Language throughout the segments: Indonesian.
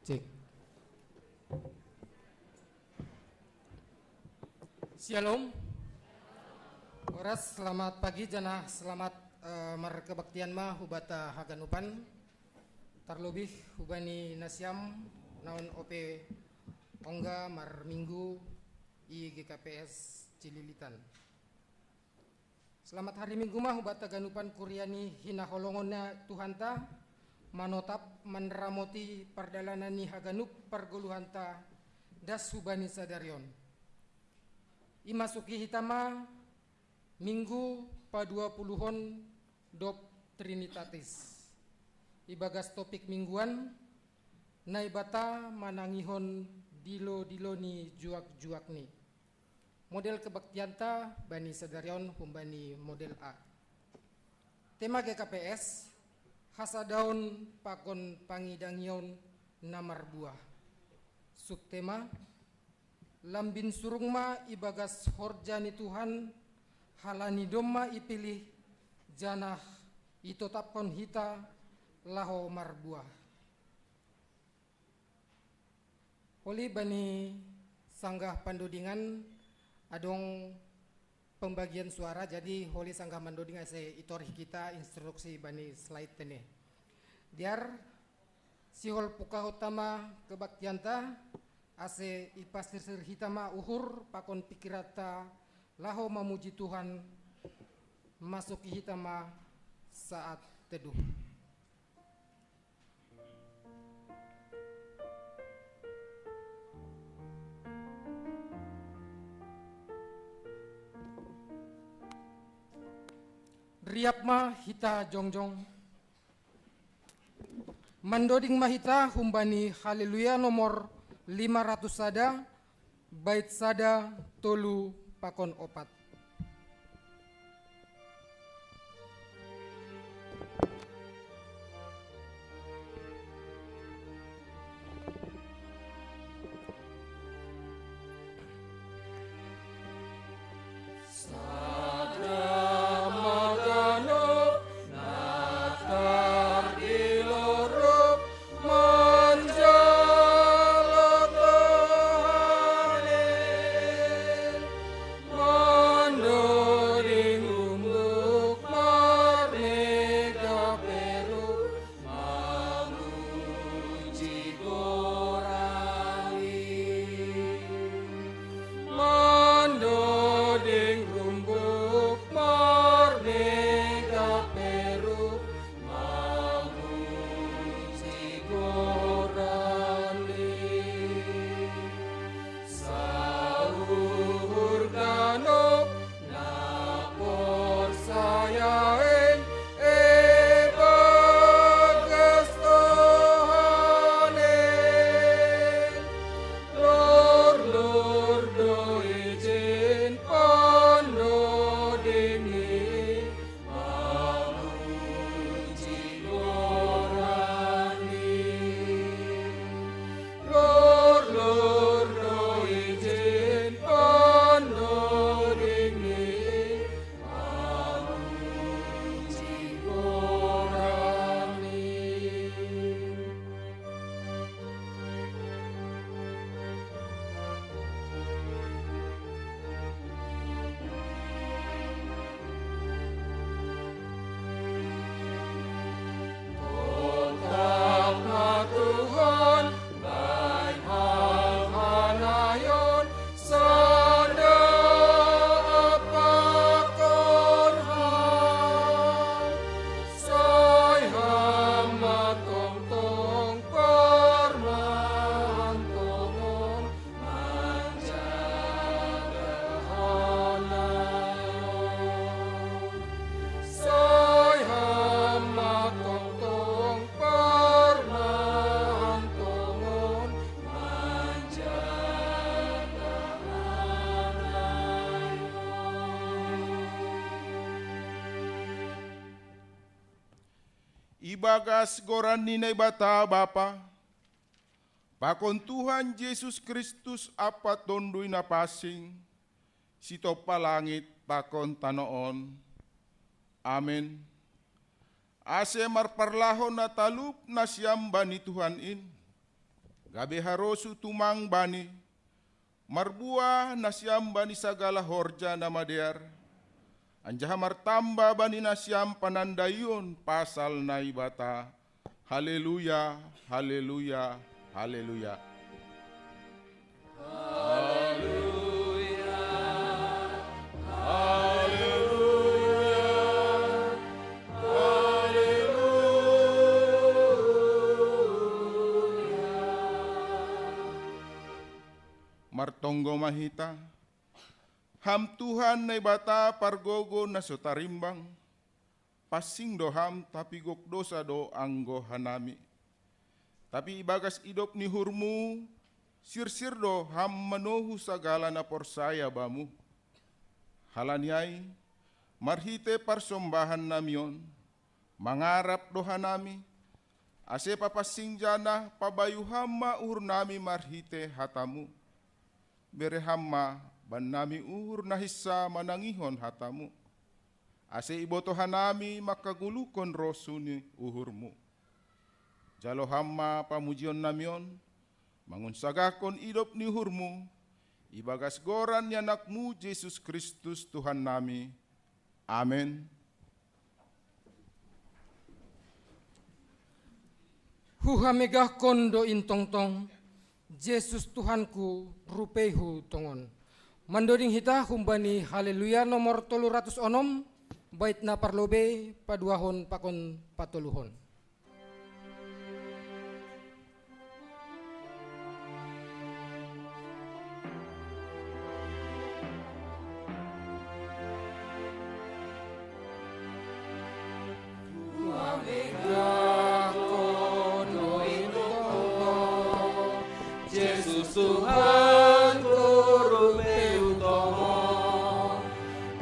Cek. Shalom. Oras selamat pagi jana selamat markebaktian ma hubata haganupan. Tarlobih hubani nasiam naon OP ongga mar minggu i GKPS Cililitan. Selamat hari Minggu mah hubata ganupan kuriani hina holongonna Tuhanta manotap manramoti pardalanani haganup pargoluhanta das hubani sadarion. Imasuki hitama minggu pa 20-hon dop Trinitatis. Ibagas topik mingguan naibata manangihon dilo ni juak ni. Model kebaktianta bani sadarion humbani model A. Tema GKPS hasadaun pakon pangidangion namar buah. Subtema lambin surungma ibagas horjani Tuhan halani domma ipilih janah itotapkon hita laho marbuah. Holi bani sanggah pandodingan adong pembagian suara, jadi holi sanggah mandodingan se itorih kita instruksi bani slide tene. Diar sihol puka utama kebaktianta ase ipasir hitama uhur pakon pikirata laho memuji Tuhan masuki hitama saat teduh. Riap ma hita jongjong mandoding mahita humbani haleluya nomor 500 sada bait sada tolu pakon opat. Ibagas goran ninay bata Bapa, pakon Tuhan Yesus Kristus apat dondoy na pasing, sito palangit pakon tanoon. Amen. Ase marparlahon na talup na siyam bani Tuhan in. gabe harosu tumang bani, marbuah nasyam bani sagala horja na madear, anjaha martamba bani nasyam panandayun pasal na ibata. Haleluya, haleluya, haleluya. Martonggo mahita, ham Tuhan na ibata pargogo na sotarimbang, pasing doham tapi gok dosa do anggo hanami. Tapi ibagas idop ni hurmu, sir do ham manohu sagala na porsaya bamu. Halaniay, marhite parsombahan namion, mangarap doha nami, ase papasing jana pabayu hamma uhur nami marhite hatamu. Bere hamma ban nami uhur nahissa manangihon hatamu. Ase ibotohan nami makagulukon rosuni uhurmu. Jalo hamma pamujion namion, mangunsagakon idop ni uhurmu, ibagas goran yanakmu Yesus Kristus Tuhan nami. Amen. Huhamegah kondo intongtong, Yesus Tuhanku rupehu tongon. Mandoding hita humbani haleluya nomor 306, bait na parlobe paduahon pakon patuluhon. Tuhan rupehu tomo,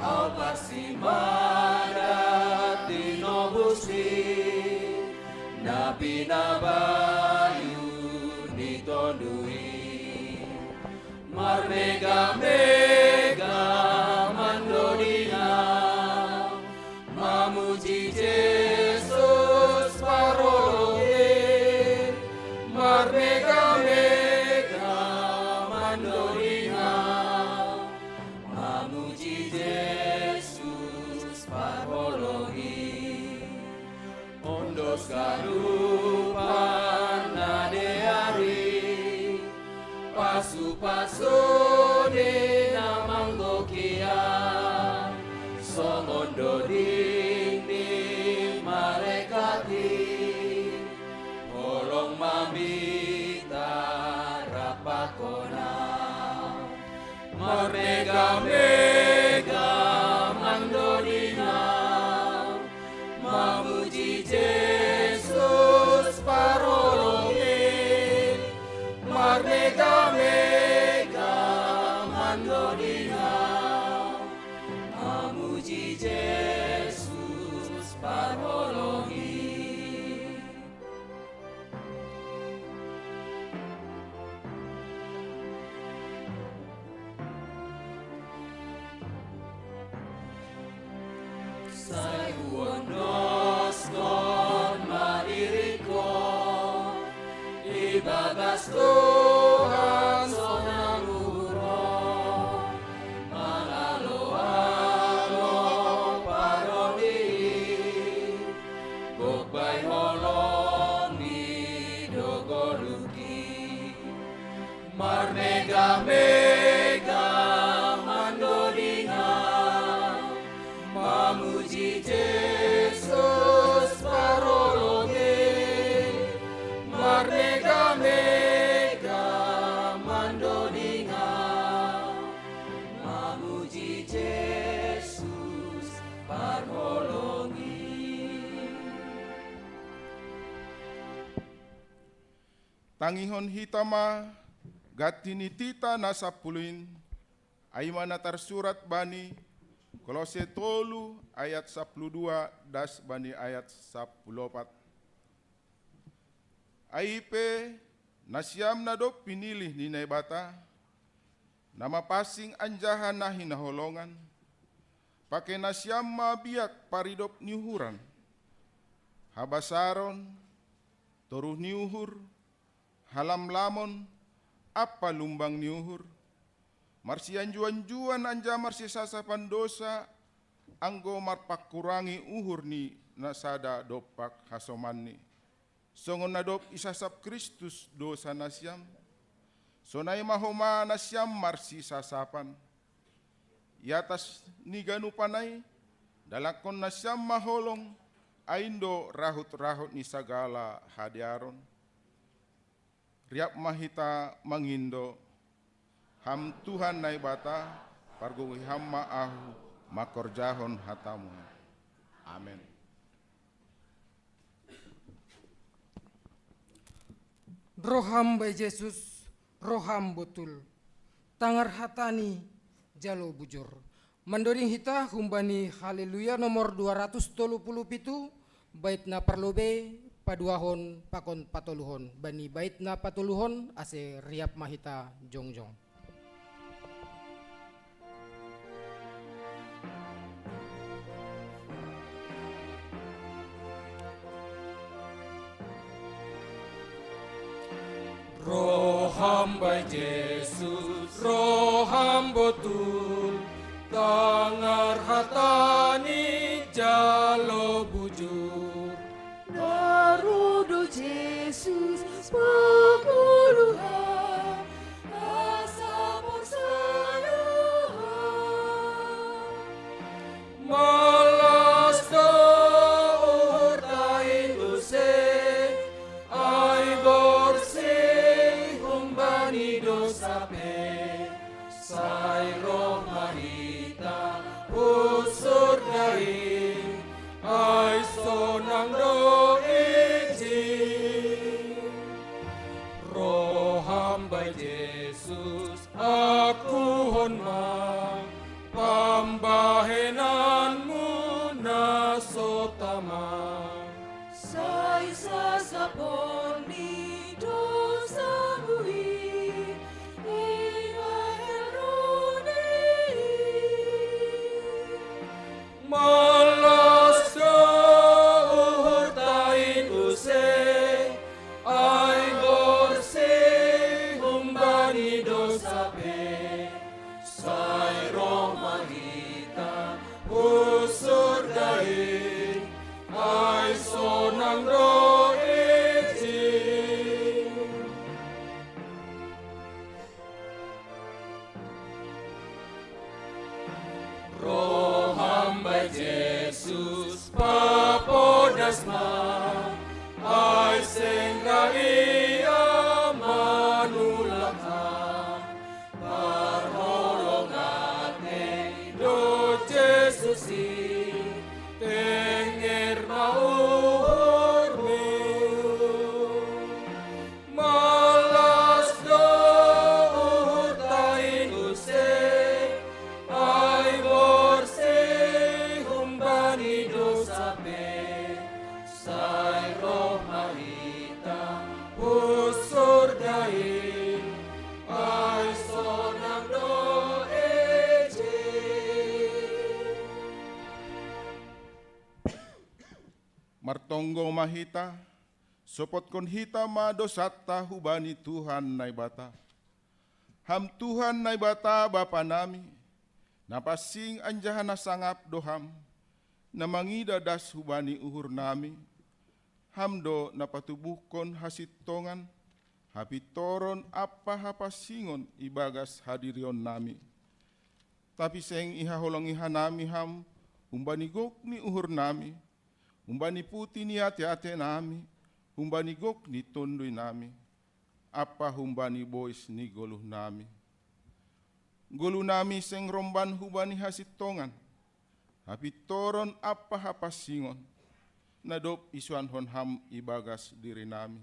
au pasimada tinobusi, nabi nabayu nitondui, marmega mega mandodina, mamuji Yesus parologe, marmega karupan nadeari pasu-pasu de namanggokia songondo ding marekati holong mamita rapakona marmega-mega mandodina mamuji Yesus parolongin, marmega-mega mandodina, mamuji Yesus parolongin. Ibagas Tuhan sonamuro, manalo-alo parodi, gokbay holong ni dogoluki, marmega-mega mandodina, mamuji Yesus parolongin, marmega-mega mandodina, mamuji Yesus parolongin. Tangihon hitama gatini tita nasapulin, aimana tersurat bani Kolose 3 ayat 12 das bani ayat 14. Aipe nasyam na do pinilih ni naibata, nama pasing anjahan na hinaholongan, pakai nasyam mabiak paridop niuhuran, habasaron, toruh niuhur, halam lamon apa lumbang niuhur, marsian juan anja marsi sasapan dosa, anggo marpakurangi uhur ni nasada dopak hasomanni. Songon nadop isasap Kristus dosa nasyam, sonai mahoma nasyam marsi sasapan. Yatas ni ganu panai, dalakon nasyam maholong, aindo rahut-rahut ni sagala hadiaron. Riap mahita mangindo, ham Tuhan nai bata, pargowi ham maahu, makorjahon hatamu. Amin. Roham by Yesus, roham betul. Tangar hatani jalo bujur. Mandoring hita humbani haleluya nomor 237 bait na parlobe paduahon pakon patuluhon. Bani bait na patuluhon ase riap mahita jongjong. Roham by Yesus, roham betul, tangar hatani jalo bujur. Narudo Jesus paguluhan, asa porsayahan. Malas door tain dose, ay borsing humbani dosape, say roh mahita usur garing, ay sonang doiji. Roham by Jesus, aku honma, pambahenanmu nasotama. Say sasapon ni dosa bui, Malas door tain use, ay borsing humbani dosape, say roh mahita usur gaing, ay sonang doiji. Roham by Jesus papodasma, ay sengga iya manulakhan, parholongate do Jesusi, tenger mauhurmu. Malas door tain use, ay borsing humbani dosape, say roh mahita usur gaing, ay sonang doeji. Martonggo mahita, sopot kon hita madosata hubani Tuhan nai bata. Ham Tuhan nai bata Bapa nami, napasing anjahan nasangap doham, namangida das hubani uhur nami. Hamdo napatubuhkon hasitongan, hapitoron apa hapasingon ibagas hadirion nami. Tapi seng ihaholong ihanami ham, umbani gok ni uhur nami, umbani puti ni ate-ate nami, umbani gok ni tondoy nami, apa humbani boys ni goluh nami. Goluh nami seng romban hubani hasitongan, hapitoron apa hapasingon, nadop isuan honham ibagas diri nami.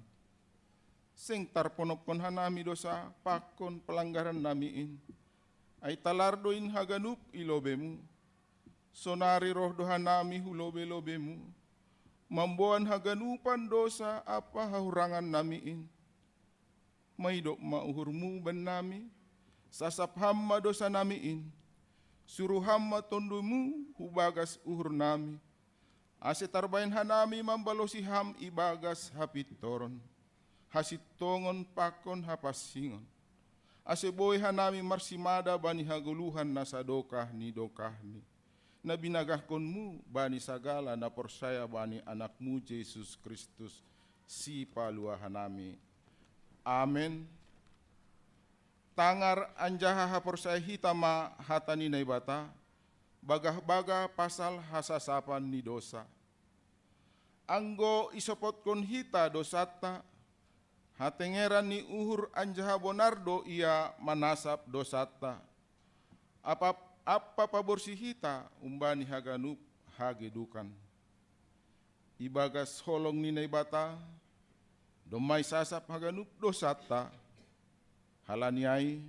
Seng tarponopon hanami dosa pakon pelanggaran namiin, ay talardoin haganup ilobemu, sonari roh dohanami hulobe-lobemu, mamboan haganupan dosa apa hahurangan namiin. Maidok mauhurmu ban nami, sasap hamma dosa namiin, suruh hamma tondumu hubagas uhur nami, ase tarbain hanami mambalosi ham ibagas hapitoron, hasitongon pakon hapasingon. Ase boy hanami marsimada bani haguluhan na sadokah ni dokahni. Na binagahkonmu bani sagala na persaya bani anakmu Yesus Kristus si paluahanami. Amen. Tangar anjaha hapersaya hitama hatani naibata, bagah-baga pasal hasasapan ni dosa. Anggo isopotkon hita dosata, hatengeran ni uhur anjaha bonardo ia manasap dosata. Apa paborsi hita umbani haganup hagedukan. Ibagas holong ni naibata, domai sasap haganup dosata, halaniai,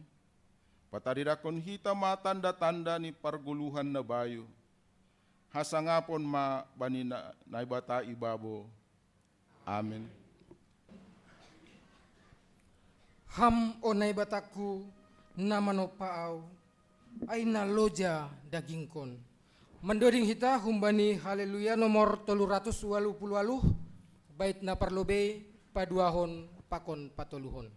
patadirakon hita ma tanda-tanda ni parguluhan na bayu, hasangapon ma bani naibata ibabo. Amen. Ham o naibataku namano paaw ay naloja dagingkon. Mandoring hita humbani haleluya nomor 388 bait na parlobe paduahon pakon patoluhon.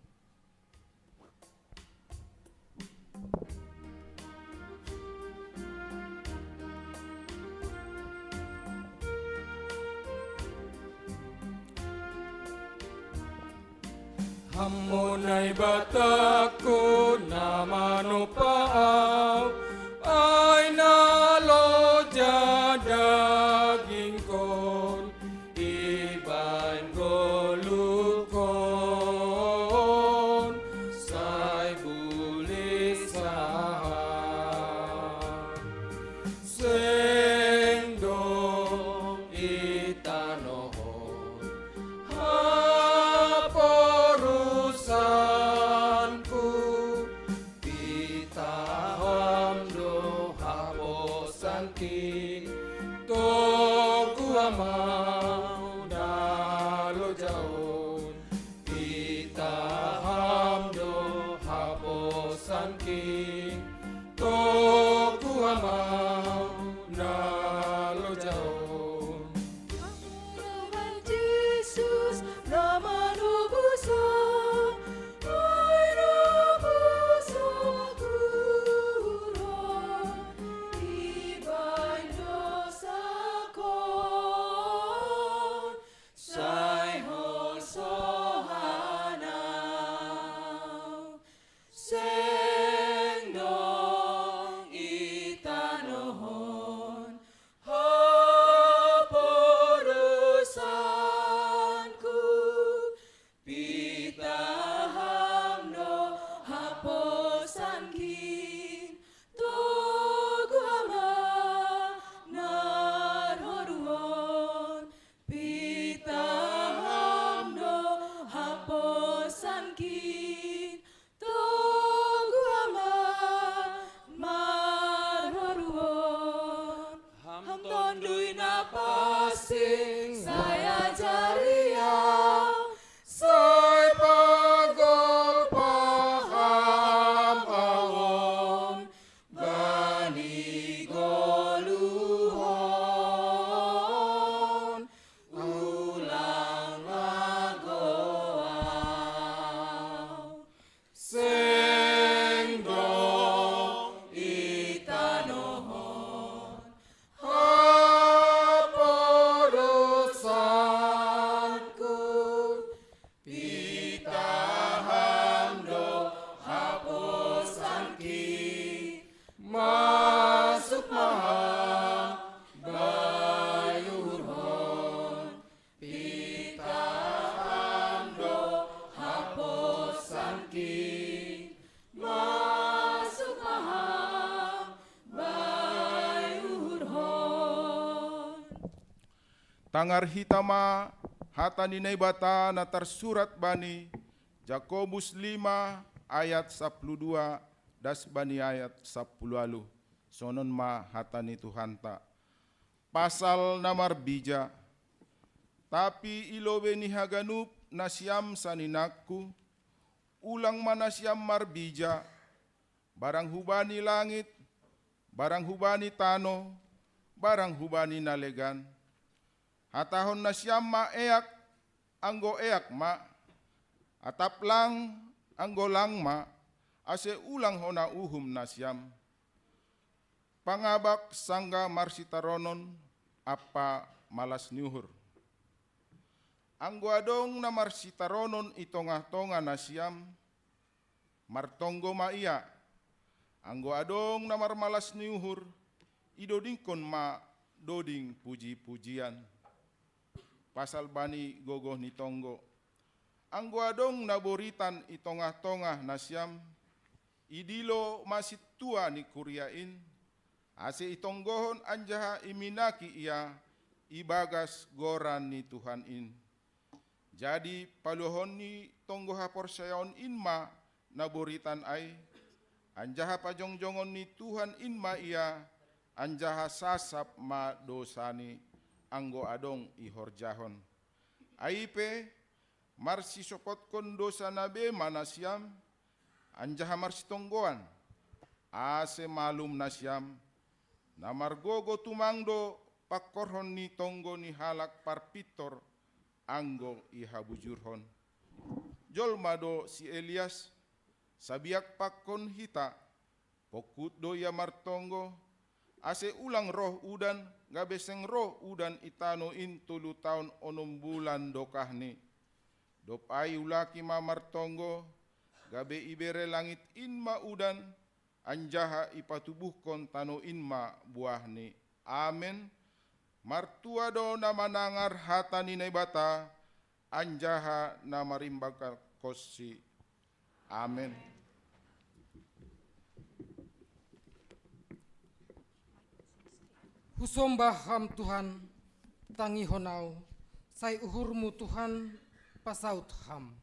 Hamonay bataku namano paaw ay naloja daging kon iban golukon say bulisahan sendo itanohon haporusanku pitaham do haposanki toku amau dalo jaun pitaham do haposanki toku amau dalo jaun. Tuhan Yesus nama nubusa ay nubusa kuron ibay dosa kon say hosohanaw sendong itanohon haporusanku pitaham no haposankin togu ama narhoruhon pitaham no haposankin togu ama marhoruhon hamton dui napasing saya jariau Say pagol paham awon bani goluhon ulang lagoaw sendong itanohon haporusanku pitaham do haposanki masuk maha bayurhon pitaham do haposanki masuk maha bayurhon. Tangar hitama hatani naibata na tersurat bani Jakobus 5 ayat 12 das bani ayat 10 sonon ma hatani Tuhanta pasal namar bija tapi ilobe ni haganup nasyam saninakku ulang manasyam marbija barang hubani langit barang hubani tano barang hubani nalegan hatahon na siyam ma eak, anggo eak ma, Atap lang anggolang ma ase ulang hona uhum nasyam. Pangabak sangga marsitaronon apa malas niuhur. Anggo adong na marsitaronon itongah-tongah nasyam martonggo ma iya. Anggo adong na marmalas niuhur idodingkon ma doding puji-pujian. Pasal bani gogoh ni tonggo. Anggo adong naboritan itongah-tongah nasyam, idilo masih tua ni kuriain, ase itonggohon anjaha iminaki ia, ibagas goran ni Tuhan in. Jadi paluhon ni tonggoha porsayaon inma naboritan ai, anjaha pajongjongon ni Tuhan inma ia, anjaha sasap ma dosani, anggo adong ihorjahon. Aipe marsi sokotkon dosa nabe manasyam, anjaha marsi tonggoan, ase malum nasyam, namargogo tumangdo pakorhon ni tonggo ni halak parpitor, anggo ihabujurhon. Jolmado si Elias, sabiak pakon hita, pokut doya martonggo, ase ulang roh udan, gabeseng roh udan itanoin 3 tahun 6 bulan dokahni. Dop ai ulaki ma martonggo, gabe ibere langit inma udan, anjaha ipatubuhkon tano inma buahni. Amen. Martua do na manangar hata ni bata, anjaha na marimbaka kosi. Amen. Husombah ham Tuhan, tangi honau, sai uhurmu Tuhan, pasaut ham.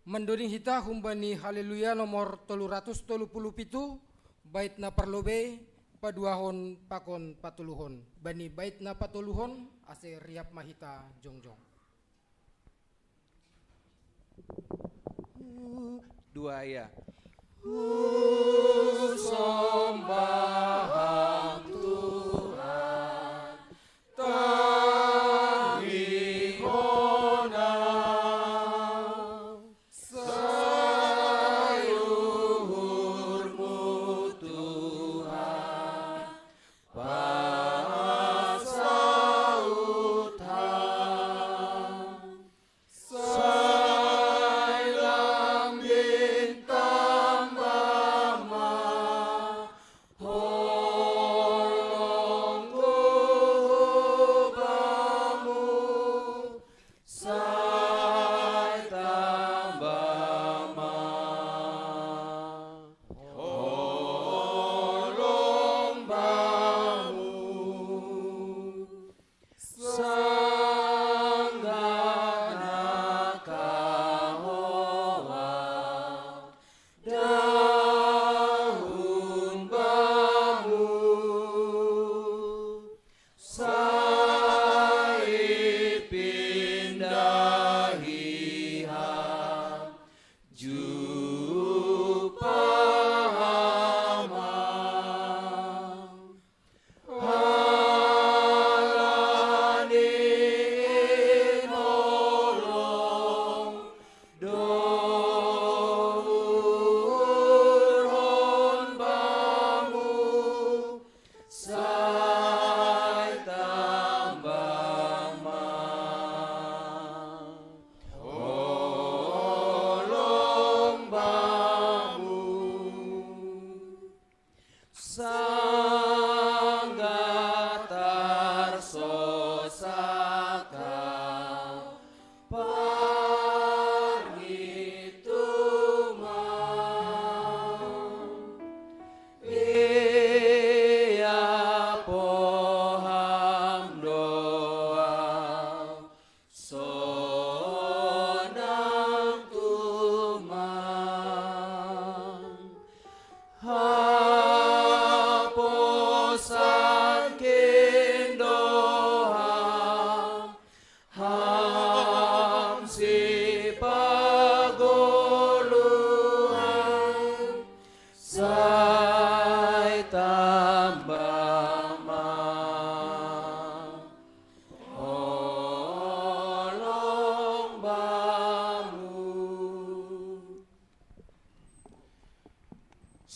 Mendoring hita humbani haleluya nomor 337, bait na parlobe, paduahon pakon patuluhon. Bani bait na patuluhon, ase riap mahita jongjong. Dua ya. Sembah Tuhan, tangi honau, sayuhurmu Tuhan, pasaut ham, sailang bintang bama,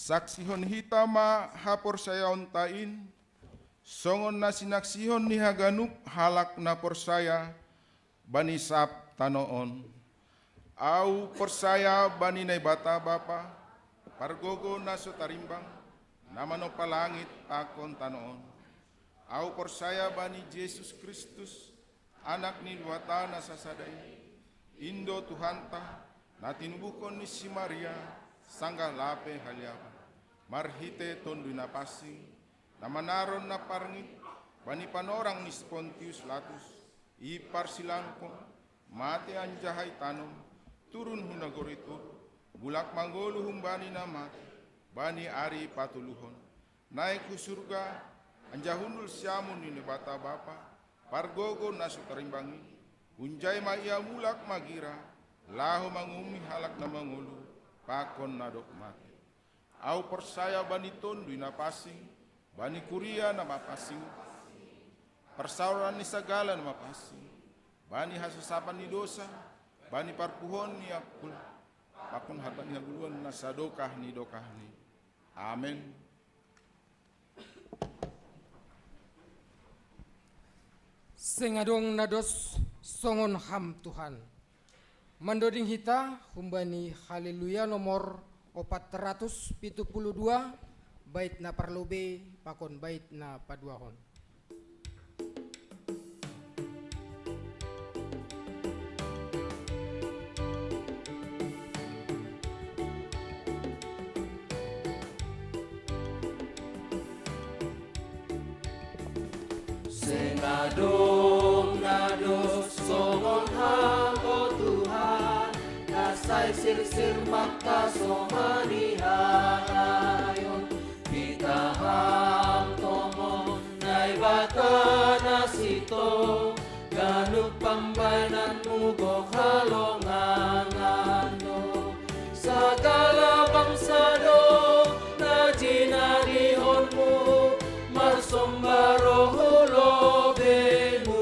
Saksihon hitama hapor saya ontain, songon nasinaksihon ni haganup halak na porsaya bani sap tanoon. Au porsaya bani nay bata bapa, pargogo naso tarimbang, namano palangit akon tanoon. Au porsaya bani Yesus Kristus, anak ni luata na sasaday, Indo Tuhanta, natinubukon ni si Maria, sangga lape haliapa, marhite tondu na pasing, namanaron na parngit, bani panorang ni Pontius Latus, ipar silangkong, mate anjahay tanom, turun hunagorito, bulak manggolo humbani na mati, bani ari patuluhon, naik ku surga, anjahundul siamun ni bata bapa, pargogo nasu tarimbangi, unjay maia mulak magira, laho mangumi halak na mangulu, pakon nadok mati. Au persaya bani tondu na pasing, bani kuria na mapasing, persauran ni sagala na mapasing, bani hasasapan ni dosa, bani parpuhon ni akul, pakon harta ni haguluan na sadokah ni dokah ni. Amen. Sengadong nados songon ham Tuhan. Mandoding hita humbani haleluya nomor 472 bait na parlobe pakon bait na paduahon. Sengadong nados songon ham o Tuhan, kasay sirsir makasomani hanayon, pitaham tomon nay bata nasito, ganug pambaynan mugok halongangano, sagala bangsado na jinarihon mo, marsombaro hulobemu,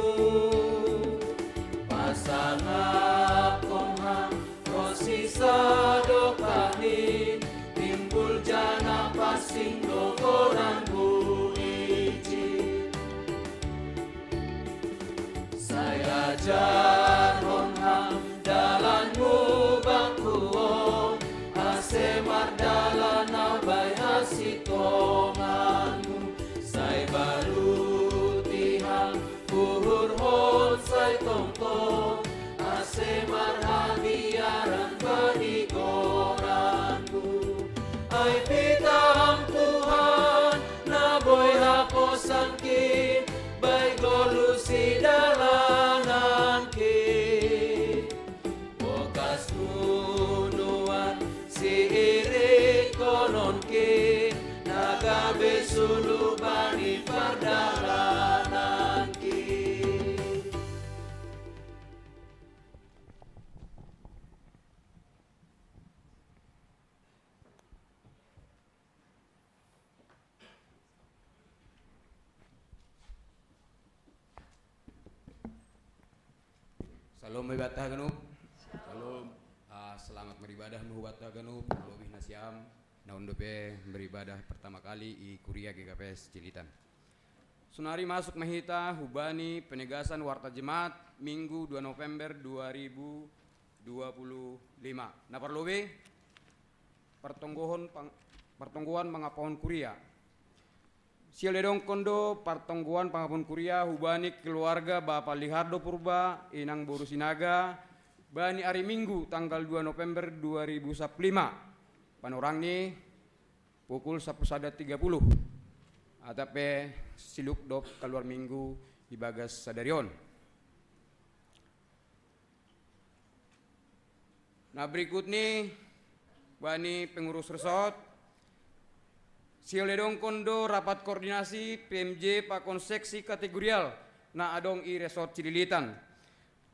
pasangap kongham prosisado kanin, timbul jana pasing dogoran buiji. Saya jaron ham dalanmu bangkuon, asemar dalan bay asitonganmu, say baru tihang puhur hon say tongtong, asemar habiaran banigoranmu. Ay pitaham Tuhan na boy haposan ki, bay golusi dalanan ki, bokas nunuan si iri konon ki, nagabe sulu bani pardalanan ki. Salam beribadah ganup. Salam. Selamat beribadah muhubatah ganup. Lebih nasiam. Naun dope beribadah pertama kali i Kuria GKPS Cilitan. Sunari masuk mahita hubani penegasan warta jemaat Minggu 2 November 2025. Naparlobe pertongguan mangapon Kuria. Sialedong kondo pertongguan pangapon Kuria hubani keluarga Bapak Lihardo Purba Inang Boru Sinaga bani hari Minggu tanggal 2 November 2015. Panorang ni pukul 11.30 atape siluk dop keluar minggu di bagas sadarion. Nah berikut nih bani pengurus resort Sioledong kondo rapat koordinasi PMJ pakon seksi kategorial na adong i resort Cililitan.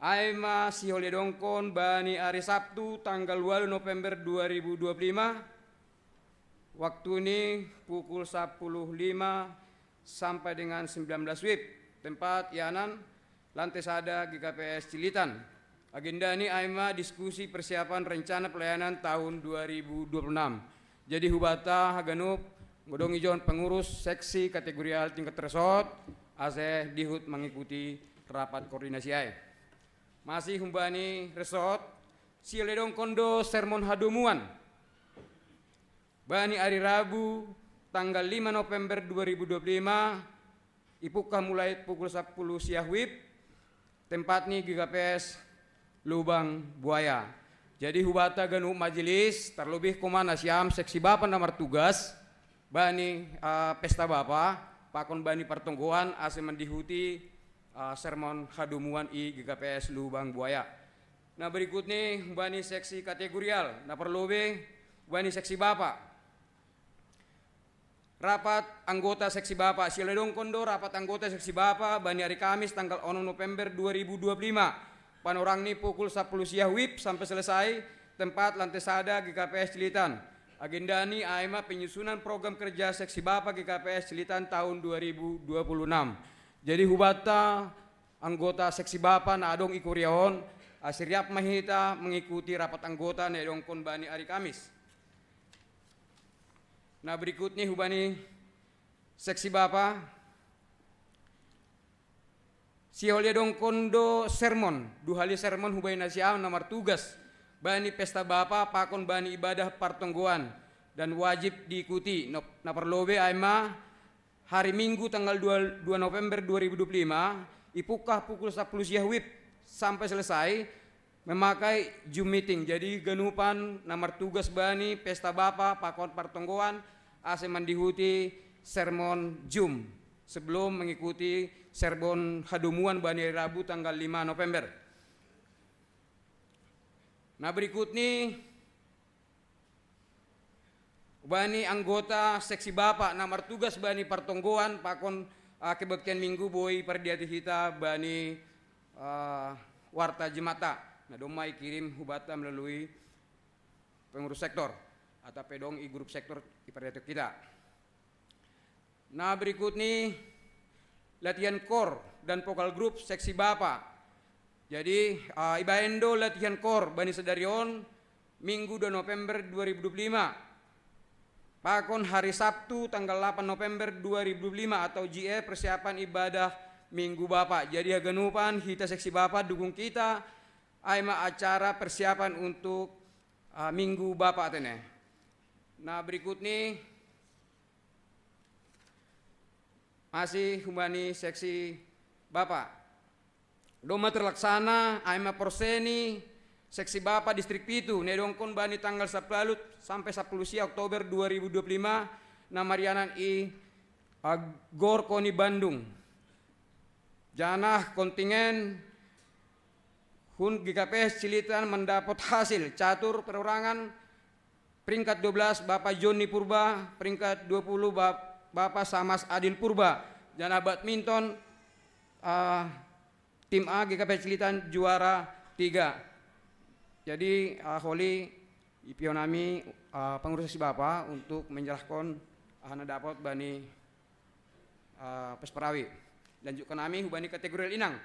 Aima Sioledong kon bani hari Sabtu tanggal 8 November 2025. Waktu ini pukul 10.05 sampai dengan 19 WIB. Tempat Yanan lantai sada GKPS Cilitan. Agenda ini Aima diskusi persiapan rencana pelayanan tahun 2026. Jadi hubata haganup ngodong ijon pengurus seksi kategorial tingkat resort ase dihut mengikuti rapat koordinasi ai. Masih humbani resort siledong kondo sermon hadumuan bani hari Rabu tanggal 5 November 2025 ipukah mulai pukul 10 siang WIB tempatnya GKPS Lubang Buaya. Jadi hubata ganu majelis terlebih komana siam seksi bapa nomor tugas bani pesta bapa pakon bani pertungguan ase mendihuti sermon hadumuan i GKPS Lubang Buaya. Nah berikutnya bani seksi kategorial nah perlebih bani seksi bapa rapat anggota seksi bapa siledong kondo rapat anggota seksi bapa bani hari Kamis tanggal 6 November 2025 panorang ni pukul 10 siang WIB sampai selesai tempat lantai sada GKPS Cilitan. Agenda ni AIMA penyusunan program kerja seksi bapa GKPS Cilitan tahun 2026. Jadi hubata anggota seksi bapa na adong ikuriahon asiriap mahita mengikuti rapat anggota na adong kon bani hari Kamis. Nah berikutnya hubani seksi bapa siolya dong kondo sermon, duhali sermon hubai nasiam nomor tugas bani pesta bapa pakon bani ibadah partonggoan dan wajib diikuti. Na perlobe aima hari Minggu tanggal 2 November 2025 ipukah pukul 10 siang WIB sampai selesai memakai Zoom meeting. Jadi genupan nomor tugas bani pesta bapa pakon partonggoan ase mendihuti sermon Zoom sebelum mengikuti sermon hadumuan bani Rabu tanggal 5 November. Nah berikutnya bani anggota seksi bapa nomor tugas bani partonggoan pakon kebaktian minggu boy perdiati kita bani warta jemata. Nah domai kirim hubata melalui pengurus sektor atau pedong i grup sektor i perdiati kita. Nah berikutnya latihan core dan vokal grup seksi bapa. Jadi ibaendo latihan core bani sedarion Minggu 2 November 2025. Pakon hari Sabtu tanggal 8 November 2025 atau GE persiapan ibadah Minggu Bapak. Jadi hagenupan kita seksi Bapak dukung kita aima acara persiapan untuk Minggu Bapak tene. Nah berikutnya masih humbani seksi Bapak. Doma terlaksana aima porseni seksi Bapak distrik Pitu nedongkon bani tanggal 10 sampai 10 siang Oktober 2025 namarianan i Gor Koni Bandung. Janah kontingen Hun GKPS Cilitan mendapat hasil catur perorangan peringkat 12 Bapak Joni Purba, peringkat 20 Bapak Samas Adil Purba. Jana badminton tim A GKPS Cilitan juara 3. Jadi Holi ipionami pengurus si Bapak untuk menyerahkan hana dapat bani Pesperawi. Lanjutkan kami hubani kategori inang.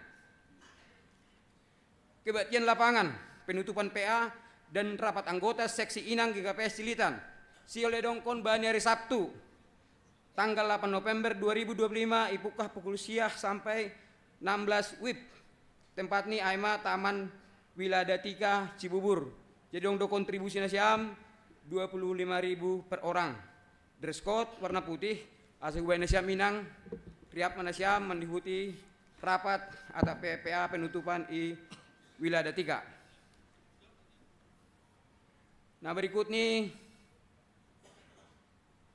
Kebaktian lapangan, penutupan PA dan rapat anggota seksi inang GKPS Cilitan. Siole dongkon bani hari Sabtu tanggal 8 November 2025 ipukah pukul siang sampai 16 WIB. Tempat ni aima Taman Wiladatika Cibubur. Jadi dong do kontribusi nasiam 25.000 per orang. Dress code warna putih. Asal gue nasiam Minang. Riap nasiam mendihuti rapat atau PPA penutupan i Wiladatika. Nah berikut nih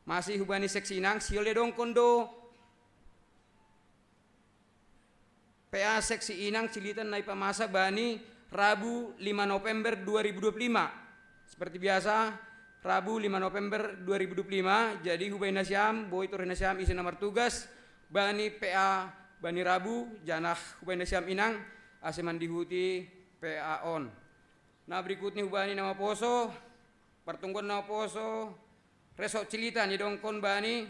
masih hubani seksi inang siole dong kondo PA seksi inang Cilitan naik pamasa bani Rabu 5 November 2025. Seperti biasa Rabu 5 November 2025. Jadi hubani nasiam boy tore nasiam isi nomor tugas bani PA bani Rabu janah hubani nasiam inang aseman dihuti PA on. Nah berikutnya hubani nama poso pertungguan nama poso Resort Cilitan dongkon bani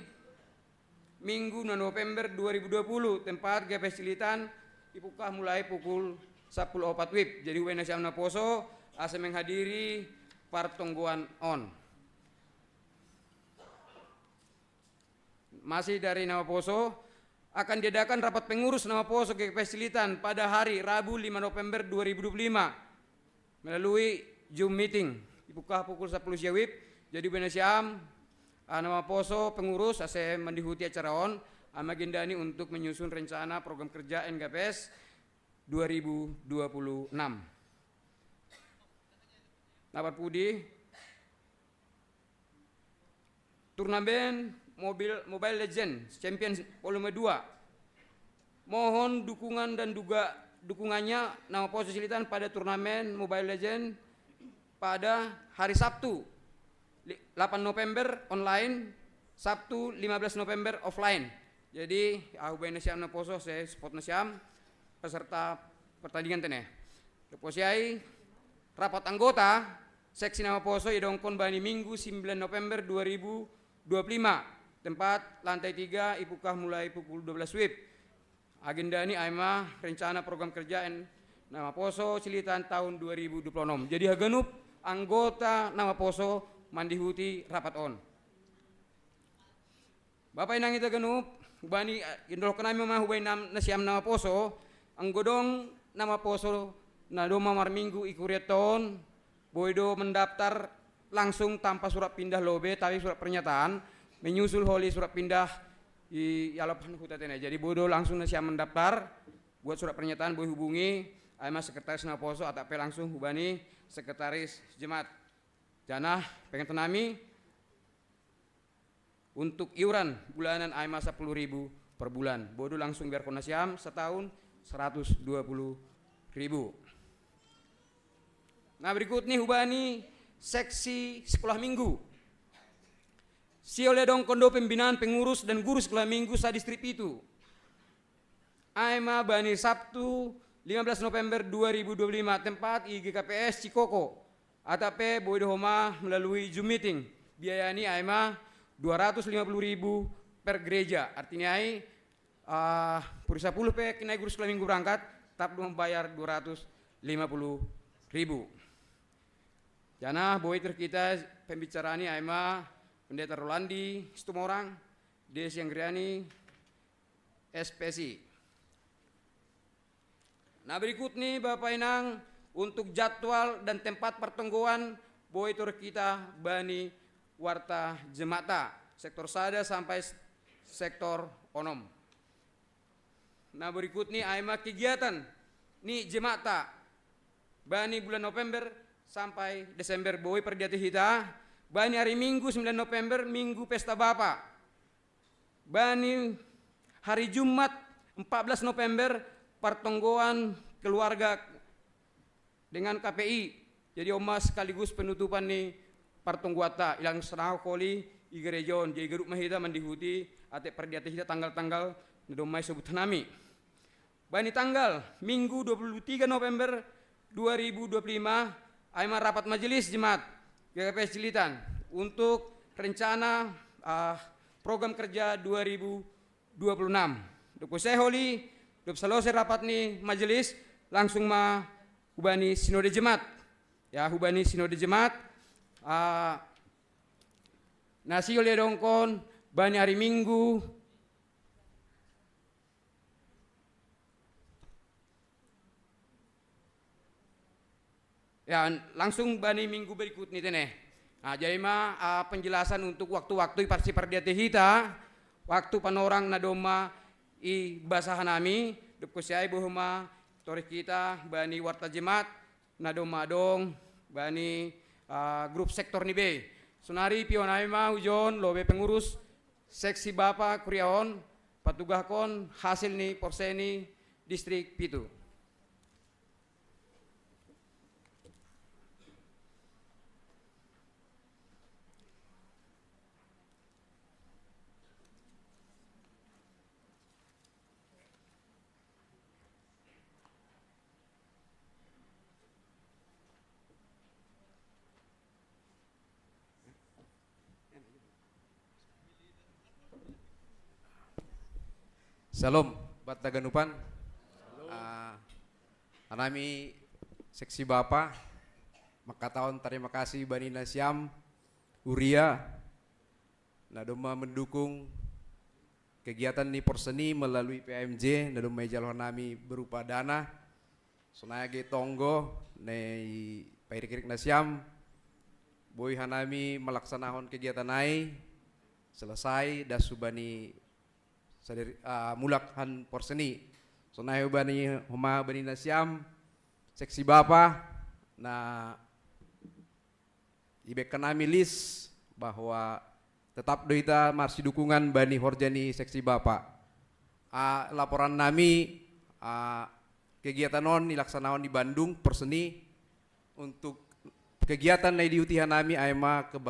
Minggu 6 November 2020 tempat GKPS Cilitan ipukah mulai pukul 10.04 WIB. Jadi wena siam na poso asa menghadiri partongguan on. masih dari Nama Poso, akan diadakan rapat pengurus Nama Poso GKP Silitan pada hari Rabu 5 November 2025 melalui Zoom meeting dibuka pukul 10 siang. Jadi benar siam Nama Poso pengurus ase mendihuti acara on agenda ini untuk menyusun rencana program kerja NGPS 2026. Nabat Pudi turnamen Mobile Legends Champions Volume 2. Mohon dukungan dan dukungannya Nama Poso Silitan pada turnamen Mobile Legends pada hari Sabtu 8 November online, Sabtu 15 November offline. Jadi aku Nasiam Nama Poso saya spot Nasiam peserta pertandingan teneh. Leposiai rapat anggota seksi Nama Poso idongkon bani Minggu 9 November 2025. Tempat lantai 3 ipukah mulai pukul 12 WIB. Agenda ini aima rencana program kerjaan Nama Poso Silitan tahun 2026. Jadi hagenup anggota Nama Poso mandihuti rapat on. Bapak inang kita genup bani indol kenami mah hubay nasiam Nama Poso anggodong Nama Poso na doma mar minggu ikureton boydo mendaftar langsung tanpa surat pindah lobe tapi surat pernyataan menyusul holi surat pindah di Yalapan Hutatene. Jadi bodo langsung nasiam mendaftar buat surat pernyataan boy hubungi ama sekretaris Nama Poso atau langsung hubani sekretaris jemaat. Janah pengen tenami untuk iuran bulanan ama 10.000 per bulan. Bodo langsung biar konasiam setahun 120.000. Nah berikut nih hubani seksi sekolah minggu. Si oleh dong kondo pembinaan pengurus dan guru sekolah minggu sa distrik itu. Aima bani Sabtu 15 November 2025 tempat IGKPS Cikoko. ATP Boydo Homa melalui Zoom meeting. Biaya ini Aima 250.000 per gereja. Artinya purisa 10 pe kena guru sekolah minggu berangkat tetap membayar 250.000. Jana boy terkita pembicaraan ini Aima Pendeta Rolandi Situmorang, Desi Anggriani, SPSI. Nah berikut nih Bapak Inang untuk jadwal dan tempat pertemuan boy tur kita bani warta jemata sektor sada sampai sektor onom. Nah berikut nih aima kegiatan nih jemata bani bulan November sampai Desember boy perdiati kita. Bani hari Minggu 9 November Minggu Pesta Bapa. Bani hari Jumat 14 November pertonggoan keluarga dengan KPI. Jadi omas sekaligus penutupan nih pertongguata ilang serah koli igerejon jadi geruk mahita mandihuti ate perdiati kita tanggal-tanggal nedomai sebut nami. Bani tanggal Minggu 23 November 2025 aima rapat majelis jemaat GKP Silitan untuk rencana program kerja 2026. Duk saya holi, duk selesai rapat nih majelis langsung hubani sinode jemaat. Ya hubani sinode jemaat. Nasi oleh dongkon bani hari Minggu. Ya langsung bani minggu berikut nih teneh. Nah, jadi penjelasan untuk waktu-waktu parsi perdiate hita, waktu panorang nadoma i basahanami, depkusiai buhuma tori kita bani warta jemaat nadoma dong bani grup sektor nibe. Sunari pionaima hujon lobe pengurus seksi Bapak Kuriaon patugahkon hasil nih porseni distrik Pitu. Salam, Bata Ganupan. Anami seksi Bapak, makataon terima kasih Bani Nasiam, Uria, nadoma mendukung kegiatan ni porseni melalui PMJ na dumay jalur nami berupa dana sunayagi tonggo nei pairik-irik na siyam boy hanami melaksanakan kegiatan nai selesai das subani mulakhan porseni sunay bani huma bani na siyam seksi bapa na ibek nami list bahwa tetap doita marsi dukungan bani horjani seksi bapa. Laporan nami kegiatan non dilaksanakan di Bandung perseni untuk kegiatan na diutihan nami aima ke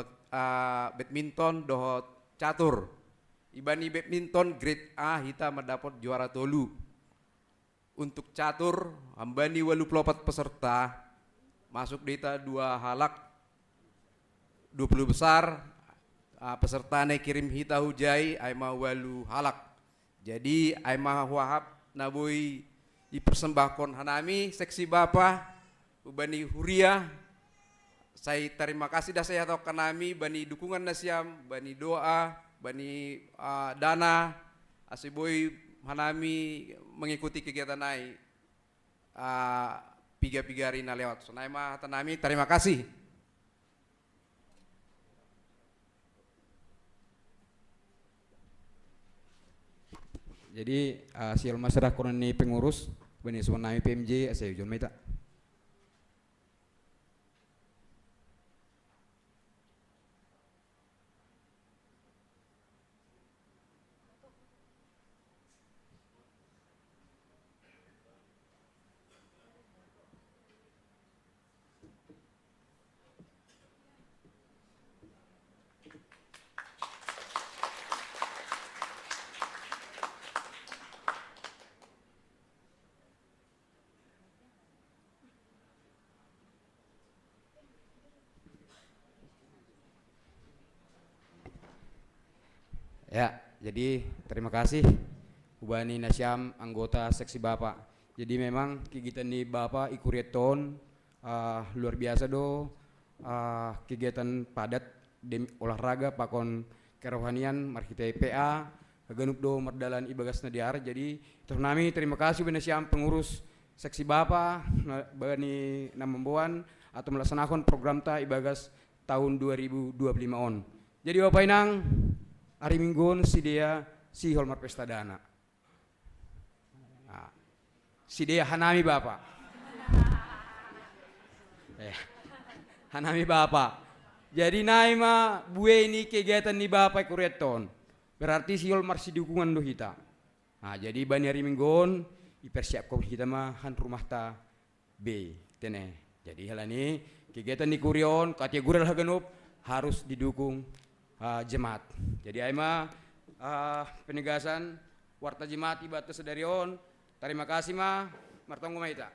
badminton dohot catur. Ibani badminton grade A hita mendapat juara tolu. Untuk catur ambani 84 peserta masuk dita 2 halak 20 besar. Peserta na kirim hita hujai aima walu halak. Jadi aima wahab naboy dipersembahkan hanami seksi bapa ubani huria. Saya terima kasih dah saya tahu kanami bani dukungan nasiam, bani doa, bani dana asiboy hanami mengikuti kegiatan nai piga-piga hari na lewat. So naima tanami terima kasih. Jadi sial masyarakat konon ni pengurus bani sunai PMJ saya ujon meta. Ya, jadi terima kasih Ubani Nasyam anggota seksi Bapak. Jadi memang kegiatan di Bapak ikureton luar biasa do kegiatan padat olahraga pakon kerohanian marhite PA ganup do merdalan ibagas nadiar. Jadi nami terima kasih Ubani Nasyam pengurus seksi Bapak bani namembuan atau melaksanakan program ta ibagas tahun 2025 on. Jadi Bapak Inang hari Minggu si dia si Holmar Pesta Dana. Si dia hanami Bapak. Hanami Bapak. Jadi naima bue ini kegiatan ni Bapak kureton. Berarti si Holmar si dukungan do kita. Jadi bani hari Minggu ipersiapkan kita mah han rumah ta B tene. Jadi hal ini kegiatan di kurion kategori hagenup harus didukung jemaat. Jadi aima penegasan warta jemaat ibadah sedarion. Terima kasih mah martonggo maita.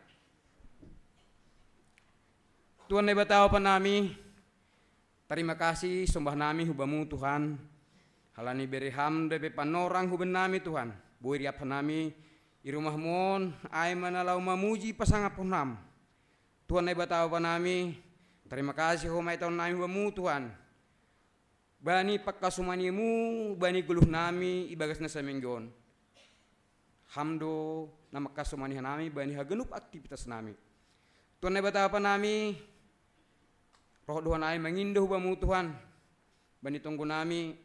Tuhan ne bataw panami. Terima kasih sombah nami hubamu Tuhan. Halani beri hamde be panorang huben nami Tuhan. Buiri apa nami i rumah mon aima nalau mamuji pasangapun nam. Tuhan ne bataw panami. Terima kasih humai tahun nami hubamu Tuhan. Bani pakasumanimu bani guluh nami ibagas na saminggon. Hamdo na makasumanihan nami bani hagenup aktivitas nami. Tuhan na bata pa nami roh dohan ay mangindoh bamu Tuhan. Bani tunggu nami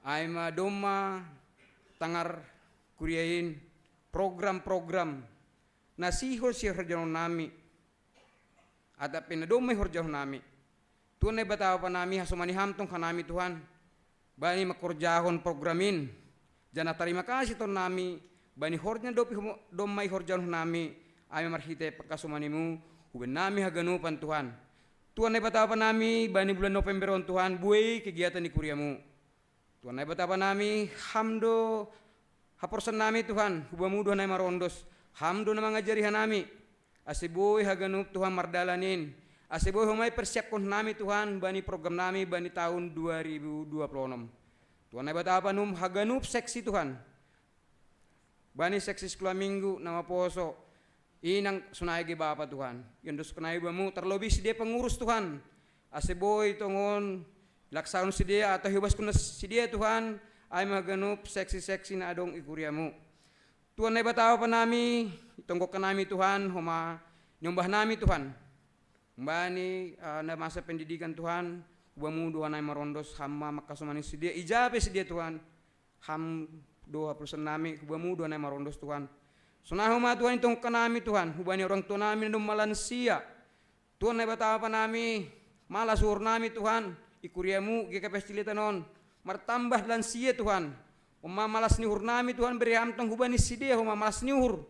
ay madoma tangar kuriyain program-program na sihol siya harjanon nami. At pinadoma harjanon nami. Tuhan na bataw pa nami hasumaniham tong kanami Tuhan. Bani makurjahon programin. Jana terima kasih ton nami. Bani hornya domay horjan nami. Ay marhite pagkasumanimu. Huben nami haganupan Tuhan. Tuhan na bataw pa nami. Bani bulan November on Tuhan. Buhay kegiatan ni kuryamu. Tuhan na bataw pa nami. Hamdo haporsan nami Tuhan. Hubamu doon ay marondos. Hamdo na mga jarihan nami. Asibuhay haganup Tuhan mardalanin. Asiboy humay persiapkan nami Tuhan bani program nami bani tahun 2026. Tuhan ay batapan haganup seksi Tuhan. Bani seksi sekolah minggu nama poso. Inang sunayagi Bapa Tuhan. Yundos kenai bamu terlebih si dia pengurus Tuhan. Asiboy tongon laksaun si dia atau hibas kuna si dia Tuhan. ay maganup seksi-seksi na adong ikuriamu. Tuhan na ibatawa pa nami, itunggok ka nami Tuhan, nyumbah nami Tuhan. Mbani na masa pendidikan Tuhan, ubamu Tuhan ay marondos, hama makasumani sedia, ijabe sedia Tuhan. Ham doa perusahaan nami, ubamu Tuhan ay marondos Tuhan. Sunahuma Tuhan itunggok ka nami Tuhan, ubani orang tua nami na malansia. Tuhan na ibatawa pa nami, malas suhur nami Tuhan, ikuriamu, GKPS Cilitanon, martambah lansia Tuhan. Malas nihur nami Tuhan beri hamtong hubani sidia malas nihur.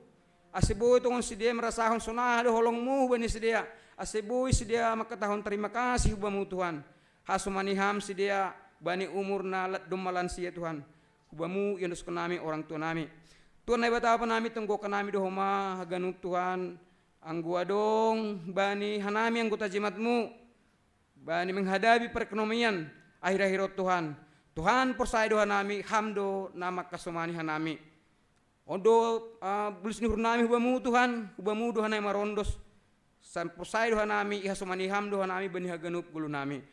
Aseboy tungon sidia merasahon sunah do holongmu hubani sidia. Aseboy sidia makatahon terima kasih hubamu Tuhan. Hasumani ham sidia bani umur na dumalan sia Tuhan. Hubamu yunus nami orang tua nami. Tuhan na ibatawa nami tunggu nami do homa haganuk Tuhan. Anggua dong bani hanami anggota jemaatmu. Bani menghadapi perekonomian akhir-akhir Tuhan. Tuhan persaya doa nami, hamdo nama kasumani hanami. Odo bulis ni nami hubamu Tuhan, hubamu doa nami marondos. San persaya doa nami, ihasumani hamdo nami bani haganup gulu nami.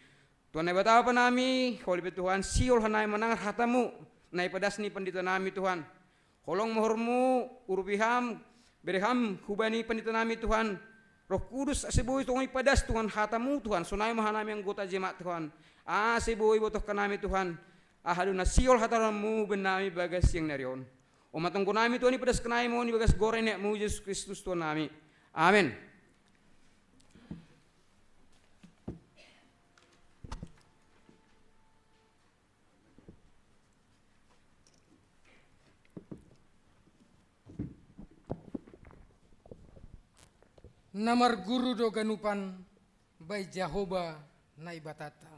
Tuhan nai batawa pa nami, holipe Tuhan, siol hanai manangar hatamu, nai padas ni pandita nami Tuhan. Holong mohormu, urupiham, bereham, hubani pandita nami Tuhan. Roh Kudus aseboy tungoy padas Tuhan hatamu Tuhan, sunay mahanami anggota jemaat Tuhan. Aseboy botoh kanami Tuhan. Ahadu na siol hataramu benami bagas yang narion. Umatong nami Tuhan ipadas kanay mo ni bagas goreng nek mu Yesus Kristus Tuhan nami. Amin. Namar guru do ganupan bay Jahoba na ibatata.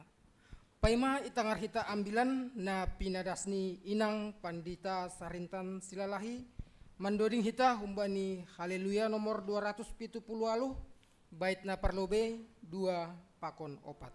Paima itangar hita ambilan na pinadasni inang pandita sarintan silalahi mandoding hita humbani haleluya nomor 270 bait na parlobe 2 pakon 4.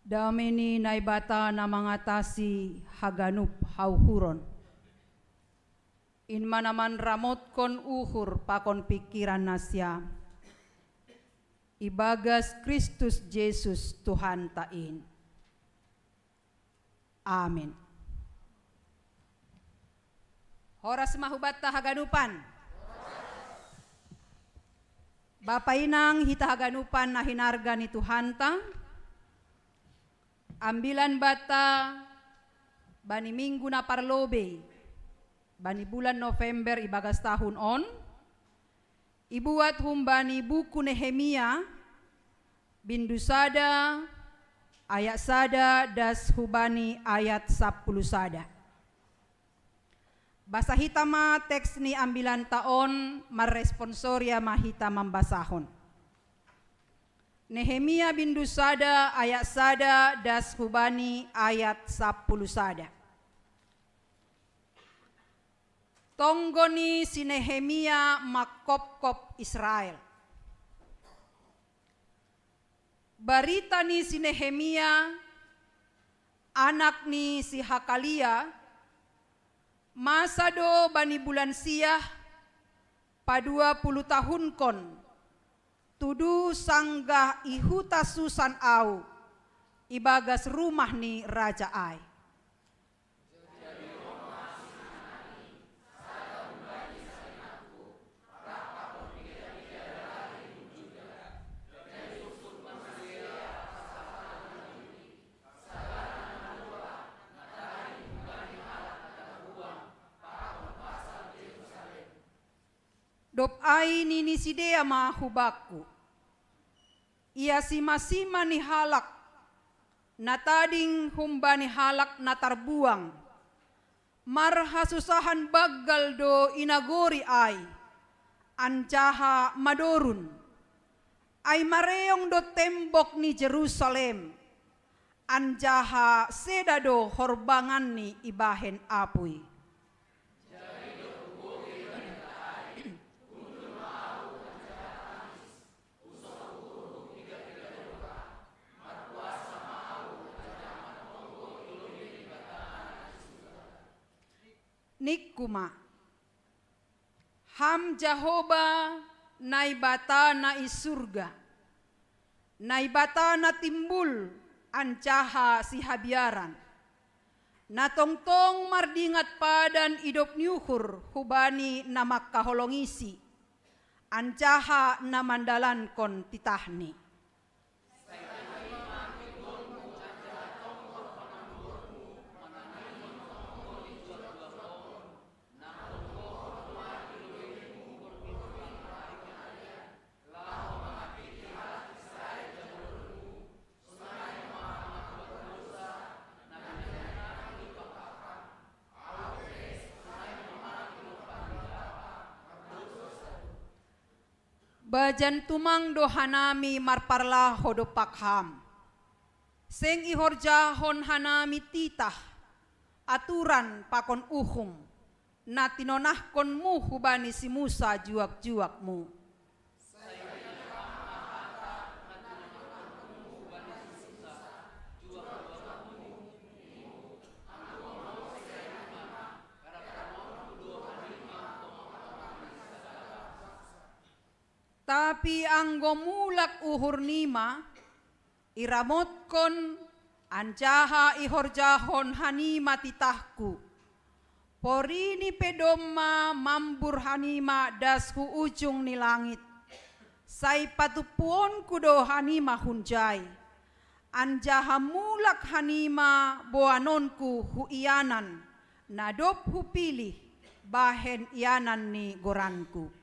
Dameni naibata na mga tasi haganup hauhuron. In manaman ramot kon uhur pakon pikiran nasya. Ibagas Kristus Yesus Tuhan tain. Amin. Horas mahubat tahaganupan. Bapa inang hitahaganupan na hinarga ni Tuhan ta. Ambilan bata bani minggu na parlobe. Bani bulan November ibagas tahun on. Ibuat humbani buku Nehemia bindusada ayat sada das hubani ayat 10 sada. Basa hitama teks ni ambilan taon marresponsoria mahita membasahon. Nehemia bindusada ayat sada das hubani ayat 10 sada. Tonggoni si Nehemia makop-kop Israel. Barita ni si Nehemia, anak ni si Hakalia, masado bani bulan siyah, pa 20 tahun kon, tudu sanggah ihuta susan au, ibagas rumah ni Raja Ai. Dop ai nini sidea mahubaku. Ia sima-sima ni halak, natading humbani halak na tarbuang. Marhasusahan bagal do inagori ai, ancaha madorun. Ai mareong do tembok ni Jerusalem, anjaha sedado horbangan ni ibahen apui. Nikuma ham Jahoba naibata na isurga, naibata na timbul ancaha si habiaran, natongtong mardingat padan idop nyuhur hubani na makkaholongisi, ancaha na mandalan kon titahni. Bajan tumang dohanami marparla hodo pakham. Seng ihorjahon hanami titah aturan pakon uhum. Na tinonahkon mu hubani si Musa juak-juakmu. Tapi anggo mulak uhur nima, iramot kon ancaha ihorjahon hanima titahku. Porini pedoma mambur hanima dasku ujung ni langit. Sai patupuon kudo hanima hunjai. Anjaha mulak hanima boanonku huianan. Nadop hupilih bahen ianan ni goranku.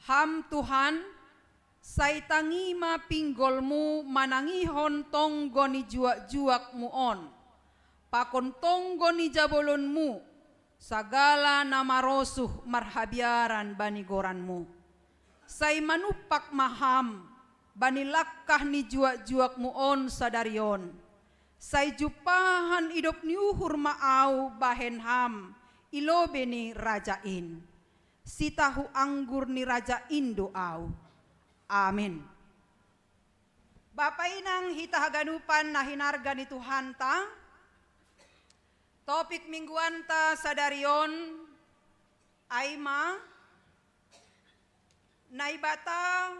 Ham Tuhan, say tangima pinggolmu manangihon tonggo ni juak-juakmu on. Pakon tonggo ni jabolonmu, sagala nama rosuh marhabiaran bani goranmu. Say manupak maham, bani lakkah ni juak-juakmu on sadarion. Say jupahan idop ni uhur maau bahen ham, ilobe ni rajain. si tahu anggur ni Raja Indo au. Amin. Bapak inang hita haganupan na hinarga ni Tuhan ta. Topik mingguan ta sadarion aima naibata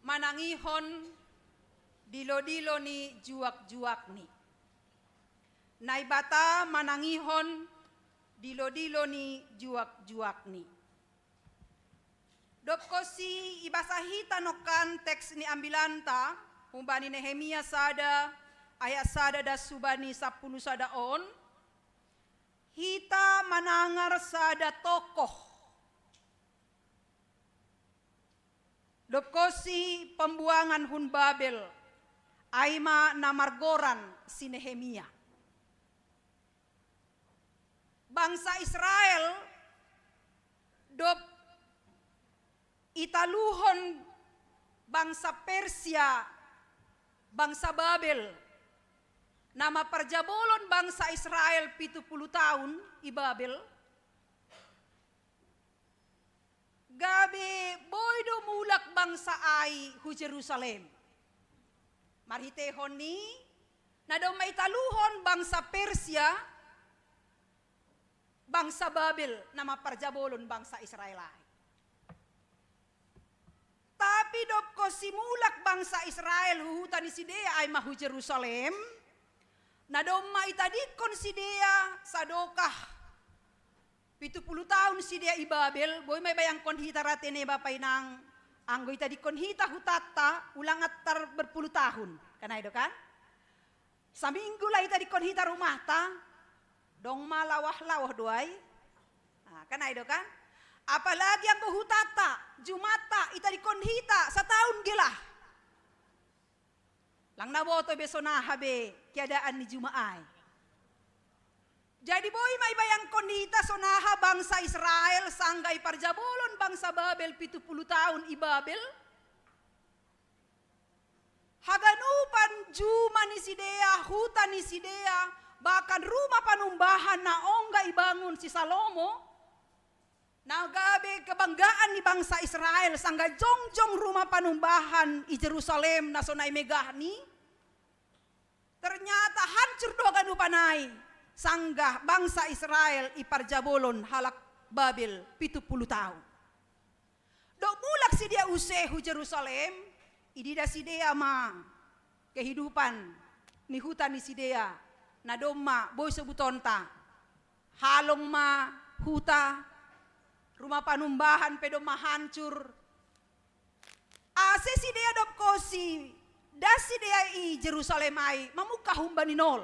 manangihon dilo-dilo ni juak-juak ni. Naibata manangihon dilo-dilo ni juak-juak ni. Dopkosi ibasahita no konteks ni ambilanta humbani Nehemia sada ayat sada da subani 10 sadaon hita manangar sada tokoh dopkosi pembuangan hun Babel aima namargoran si Nehemia. Bangsa Israel dop italuhon bangsa Persia, bangsa Babel, nama perjabolon bangsa Israel 70 tahun i Babel. Gabe boydo mulak bangsa ai hu Jerusalem. Marhitehon ni nado maitaluhon bangsa Persia, bangsa Babel, nama perjabolon bangsa Israel ai. Tapi dopko simulak bangsa Israel huhutan ni sidea ay mahu Jerusalem. Na doma itadikon sidea sadokah 70 tahun sidea i Babel. Boy may bayang kon hita ratene bapay nang anggo itadikon hita hutata ulang atar berpuluh tahun. Kanay do kan? Sa minggu la itadikon hita rumahta dong malawah-lawah doay. Kanay do kan? Apalagi ang hutata, jumata, itarikon hita, sa taon gila. Lang naboto besona habe, kiadaan ni jumaay. Jadi boy may bayang konita sonaha bangsa Israel, sanggay parjabolon bangsa Babel, 70 taon i Babel. Haganupan juma ni sidea, hutan ni sidea, bahkan rumah panumbahan na ongga ibangun si Salomo. Nagabe kebanggaan ni bangsa Israel sangga jongjong rumah panumbahan i Jerusalem na sonay megahni. Ternyata hancur doga nupanay sangga bangsa Israel iparjabolon halak Babel 70 tahun. Dok mulak si dia usehu Jerusalem, idida si dia ma kehidupan ni hutan ni si dia na doma boy sebutonta halong ma huta rumah panumbahan pedo mahancur. Ase si dia dop kosi, dasi dia i Jerusalem ai mamuka humbani nol.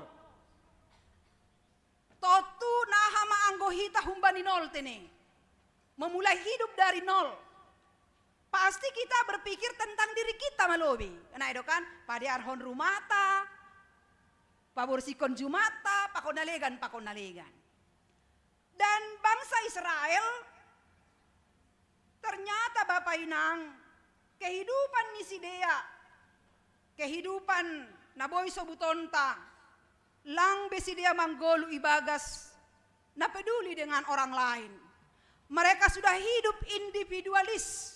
Totu naha maanggo hita humbani nol tene. Memulai hidup dari nol. Pasti kita berpikir tentang diri kita malobi. Nah itu kan, pada arhon rumata, paborsikon jumata, pakonalegan. Dan bangsa Israel ternyata Bapak Inang, kehidupan ni sidea, kehidupan naboy sobutonta, lang besidea manggolu ibagas, na peduli dengan orang lain. Mereka sudah hidup individualis,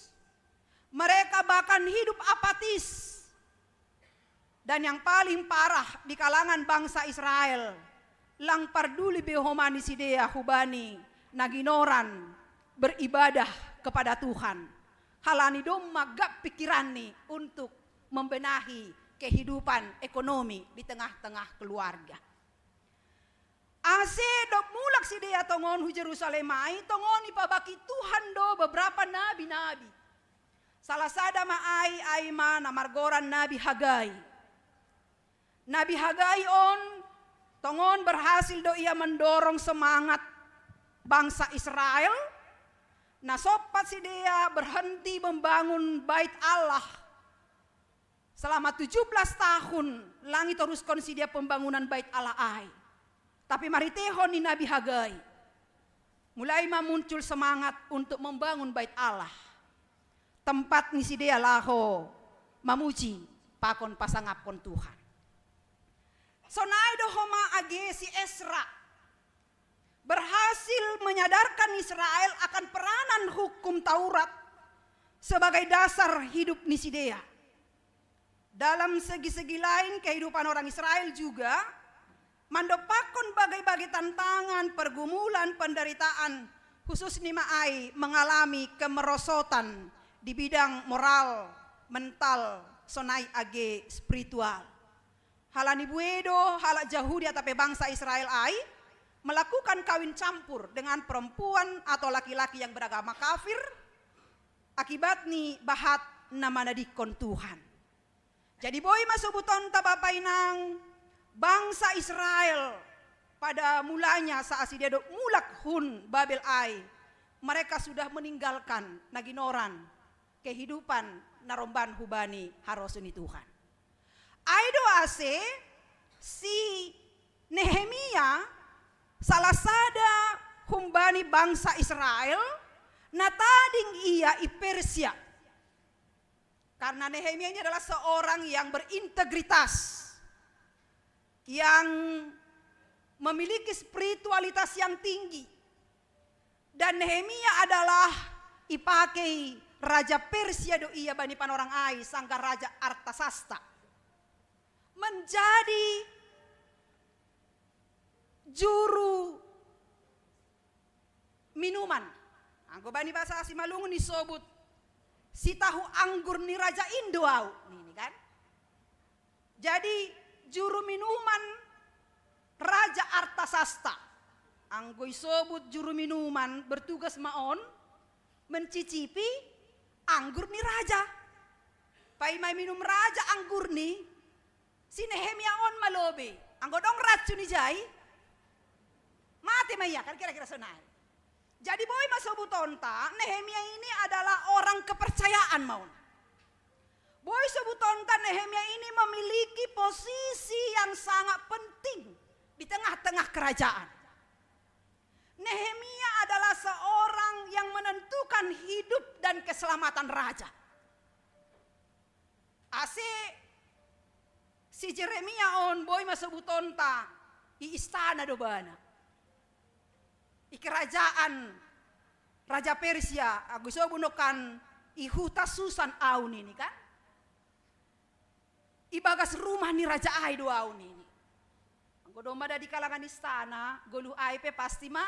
mereka bahkan hidup apatis. Dan yang paling parah di kalangan bangsa Israel, lang parduli behomani sidea hubani, naginoran, beribadah kepada Tuhan. Halani dom magap pikiran nih untuk membenahi kehidupan ekonomi di tengah-tengah keluarga. Ase dok mulak si dia tongon hu Jerusalem ai tongon ipabaki Tuhan do beberapa nabi-nabi. Salah sada maai ma namargoran Nabi Hagai. Nabi Hagai on tongon berhasil do ia mendorong semangat bangsa Israel. Nah sopat si dia berhenti membangun bait Allah. Selama 17 tahun langit teruskan si dia pembangunan bait Allah ai. Tapi maritehon ni Nabi Hagai mulai muncul semangat untuk membangun bait Allah. Tempat ni si dia laho mamuji pakon pasangapon Tuhan. Sonai do homa age si Esra. berhasil menyadarkan Israel akan peranan hukum Taurat sebagai dasar hidup Nisidea. Dalam segi-segi lain kehidupan orang Israel juga mandopakon bagai-bagai tantangan, pergumulan, penderitaan, khusus Nimaai mengalami kemerosotan di bidang moral, mental, sonai age spiritual. Halani buedo, halak Yahudi atape bangsa Israel ai melakukan kawin campur dengan perempuan atau laki-laki yang beragama kafir, akibat ni bahat nama nadikon Tuhan. Jadi boy masubuton tabapainang bangsa Israel pada mulanya saat si dia mulak hun Babel ai, mereka sudah meninggalkan naginoran kehidupan naromban hubani harosuni Tuhan. Aido ase si Nehemia salah sada humbani bangsa Israel natading ia i Persia. Karena Nehemia ini adalah seorang yang berintegritas, yang memiliki spiritualitas yang tinggi. Dan Nehemia adalah ipakai Raja Persia do iya bani panorang ai sangka Raja Artasasta menjadi juru minuman. Anggo bani bahasa Simalungun disebut si tahu anggur ni Raja Indo au. Ini kan. Jadi juru minuman Raja Artasasta. Anggo disebut juru minuman bertugas maon mencicipi anggur ni raja. Pai mai minum raja anggur ni si Nehemia on malobe. Anggo dong racun ni jai. Mati maya kan kira-kira senai. Jadi boy masuk tonta, Nehemia ini adalah orang kepercayaan maun. Boy sebutonta Nehemia ini memiliki posisi yang sangat penting di tengah-tengah kerajaan. Nehemia adalah seorang yang menentukan hidup dan keselamatan raja. Ase si Jeremia on boy masebutonta di istana dobana. I kerajaan Raja Persia agus bunokan ihuta Susan aun ini kan. Ibagas rumah ni raja ai do aun ini. Anggo domba di kalangan istana golu ai pe pasti ma.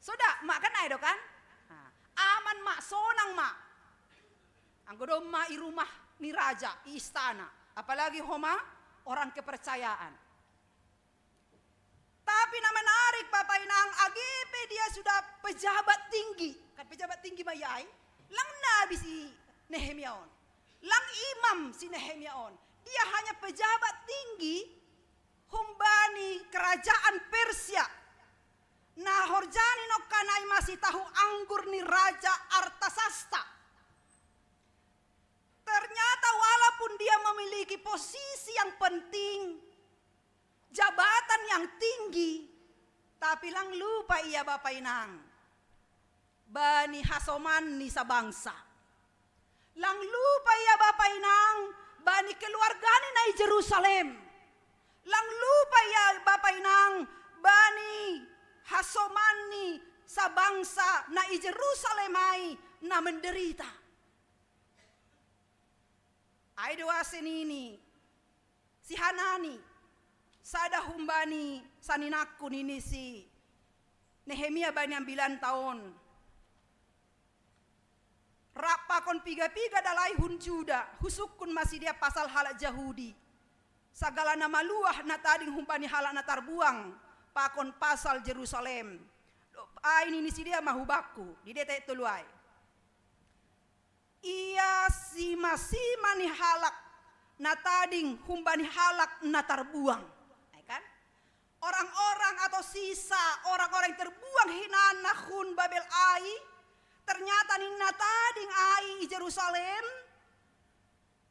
Soda mak kan ai do kan? Aman mak sonang mak. Anggo domba i rumah ni raja i istana, apalagi homa orang kepercayaan. Tapi nama menarik Bapak Inang AGP dia sudah pejabat tinggi. Kan pejabat tinggi mayai. Lang nabi si Nehemia on. Lang imam si Nehemia on. Dia hanya pejabat tinggi humbani kerajaan Persia. Nah horjani no kanai masih tahu anggur ni Raja Artasasta. Ternyata walaupun dia memiliki posisi yang penting, jabatan yang tinggi, tapi lang lupa ia Bapak Inang bani hasoman ni sa bangsa. Lang lupa ia Bapak Inang bani keluarga ni na Jerusalem. Lang lupa ia Bapak Inang bani hasoman ni sa bangsa na Jerusalem ai na menderita. Ai doa senini si Hanani sada humbani saninakku nini si Nehemia bani 9 tahun. Rapakon piga-piga dalai hun Juda, husukun masih dia pasal halak Yahudi. Sagala nama luah na tading humbani halak na tarbuang, pakon pasal Jerusalem. Ai nini si dia mahubaku, di dete tuluai. Ia sima-sima ni halak na tading humbani halak na tarbuang. Orang-orang atau sisa orang-orang yang terbuang hinana hun Babel ai, ternyata nina tading ai i Jerusalem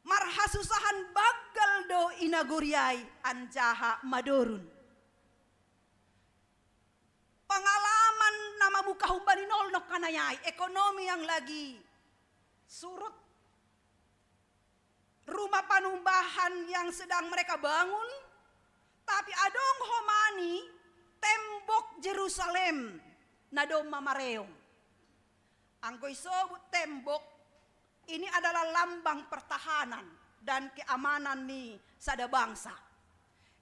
marhasusahan bagal do inaguriai anjaha madorun. Pengalaman nama muka humbani nol nok kanayai, ekonomi yang lagi surut, rumah panumbahan yang sedang mereka bangun. Tapi adong homani tembok Jerusalem na doma mareong. Anggo isobut tembok ini adalah lambang pertahanan dan keamanan ni sada bangsa.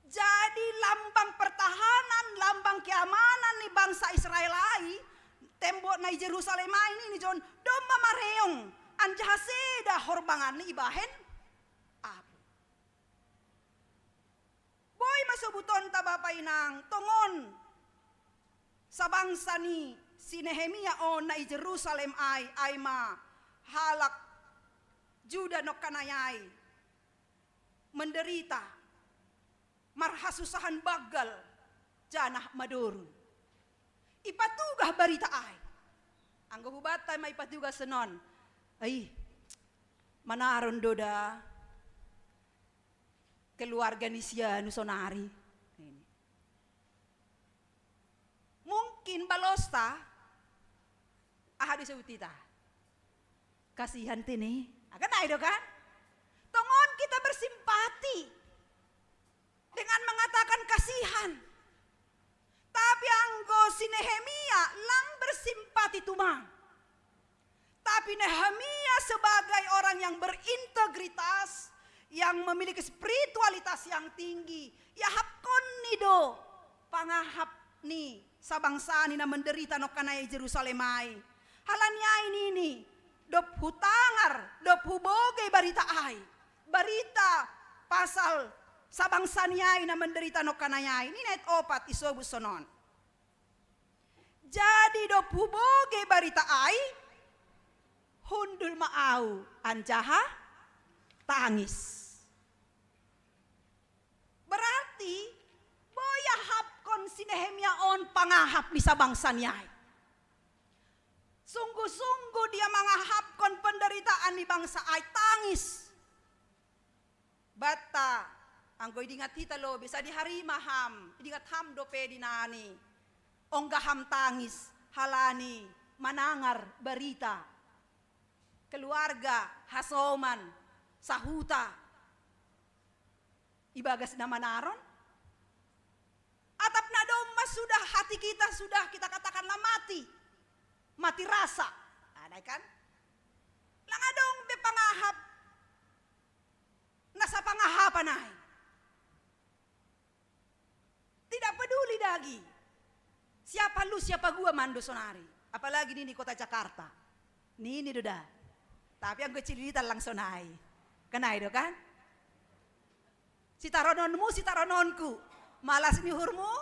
Jadi lambang pertahanan, lambang keamanan ni bangsa Israel ai, tembok na Jerusalem ini ni John doma mareong anjaha seda horbangan ni ibahen apu. Boy masubuton ta bapay nang tongon sa bangsa ni si Nehemia on na Jerusalem ay ma halak Juda no kanayay menderita marhasusahan bagal janah madurun. Ipatugah barita ay. Anggo hubatay may ipatugah senon. Ay, manaron doda keluarga ni siya nusonari. Mungkin balosta ahadi seutita. Kasihan tini. Akan aido kan? Tongon kita bersimpati dengan mengatakan kasihan. Tapi anggo si Nehemia lang bersimpati tumang. Tapi Nehemia sebagai orang yang berintegritas, yang memiliki spiritualitas yang tinggi, ya hapkon nido pangahap ni sabangsa ni na menderita no kanay Jerusalemay. Halanya ini dop hutangar, dop hubogay barita ay. Barita pasal sabangsa niya na menderita no kanayay. Ni net opat isobus sonon. Jadi dop hubogay barita ay hundul maaw anjaha tangis. Berarti boya hapkon si Nehemia on pangahap ni sabangsa niya. Sungguh-sungguh dia mangahapkon penderitaan ni bangsa ay tangis. Bata, anggoy dingat hita lo, bisa di hari maham, dingat ham dope dinani. Onggaham tangis, halani, manangar, berita. Keluarga, hasoman, sahuta. Ibagas na manaron. Atap na doma sudah, hati kita sudah, kita katakanlah mati. Mati rasa. Ada kan? Langadong be pangahap. Nasa pangahapan ay. Tidak peduli lagi. Siapa lu, siapa gua mando sonari. Apalagi ini di kota Jakarta. Ini doda. Tapi ang kecilitan lang sonay. Kanay do kan? Si tarononmu, si tarononku. Malas nihurmu,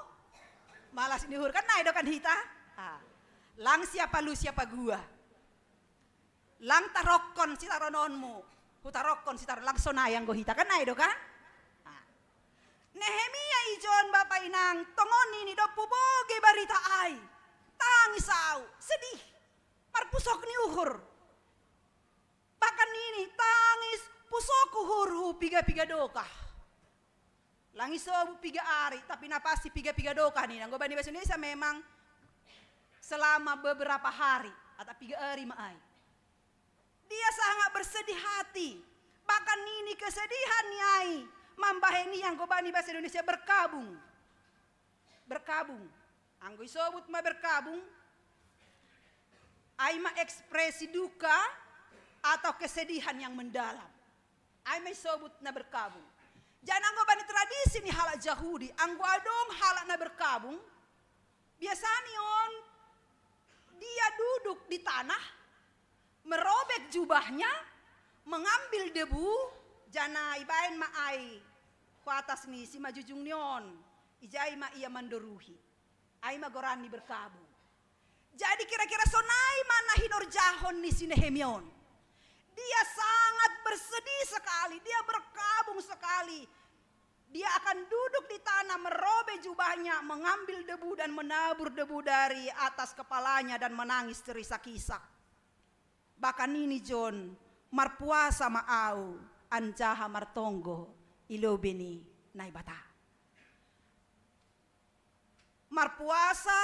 malas nihur. Kanay do kan hita? Lang siapa lu, siapa gua. Lang tarokon si tarononmu. Hutarokon si taron lang sonay ang gohita. Kanay do kan? Nehemia ijon bapak inang tongon ini do puboge barita ay. Tangisau, sedih. Marpusok ni uhur. Bahkan ini tangis pusok uhur piga-piga doka. Langis sobu piga ari tapi napasti piga-piga doka nih. Nanggo bani bahasa Indonesia memang selama beberapa hari atau piga hari maai. Dia sangat bersedih hati. Bahkan ini kesedihan nyai mambaheni yang gobani bahasa Indonesia berkabung. Berkabung. Anggo isobut ma berkabung. Ai ma ekspresi duka atau kesedihan yang mendalam. Ai ma isobut na berkabung. Jangan anggo bani tradisi ni halak Yahudi, anggo adong halak na berkabung. Biasanya on dia duduk di tanah, merobek jubahnya, mengambil debu, jana ibain maai ku atas ni si majujung nion, ijai ma ia mandoruhi, ai ma gorani berkabung. Jadi kira-kira sonai mana hinor jahon ni si Nehemion. Dia sangat bersedih sekali, dia berkabung sekali. Dia akan duduk di tanah, merobek jubahnya, mengambil debu dan menabur debu dari atas kepalanya dan menangis terisak-isak. Bahkan ini John, marpuasa maau, anjaha martonggo, ilobeni naibata. Marpuasa,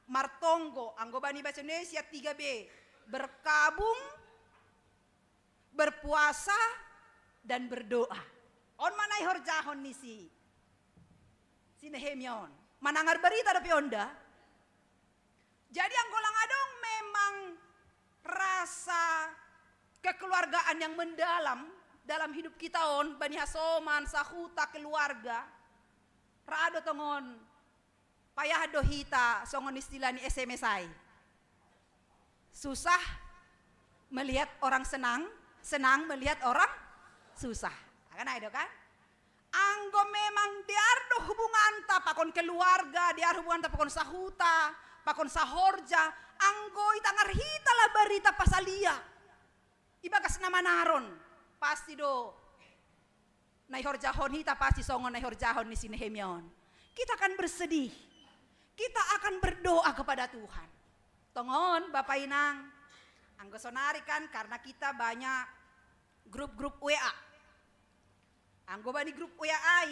martonggo, anggobani bahasa Indonesia 3B, berkabung, berpuasa, dan berdoa. On manay horjahon ni si Nehemion. manangar berita da pionda. Jadi anggo langadong memang rasa kekeluargaan yang mendalam dalam hidup kita on, bani hasoman, sahuta, keluarga. Rado tongon, payah dohita, songon istilah ni SMSI. Susah melihat orang senang, senang melihat orang susah. Kan ada kan? Anggo memang diardo hubungan ta pakon keluarga, diar hubungan ta pakon sahuta, pakon sahorja, anggo itangar hita lah berita pasalia. Ibagas nama naron, pasti do. Nai horjahon hita pasti songon nai horjahon ni Nehemia. Kita akan bersedih, kita akan berdoa kepada Tuhan. Tongon Bapak Inang, anggo sonari kan karena kita banyak grup-grup WA. Anggo bani grup WA ai,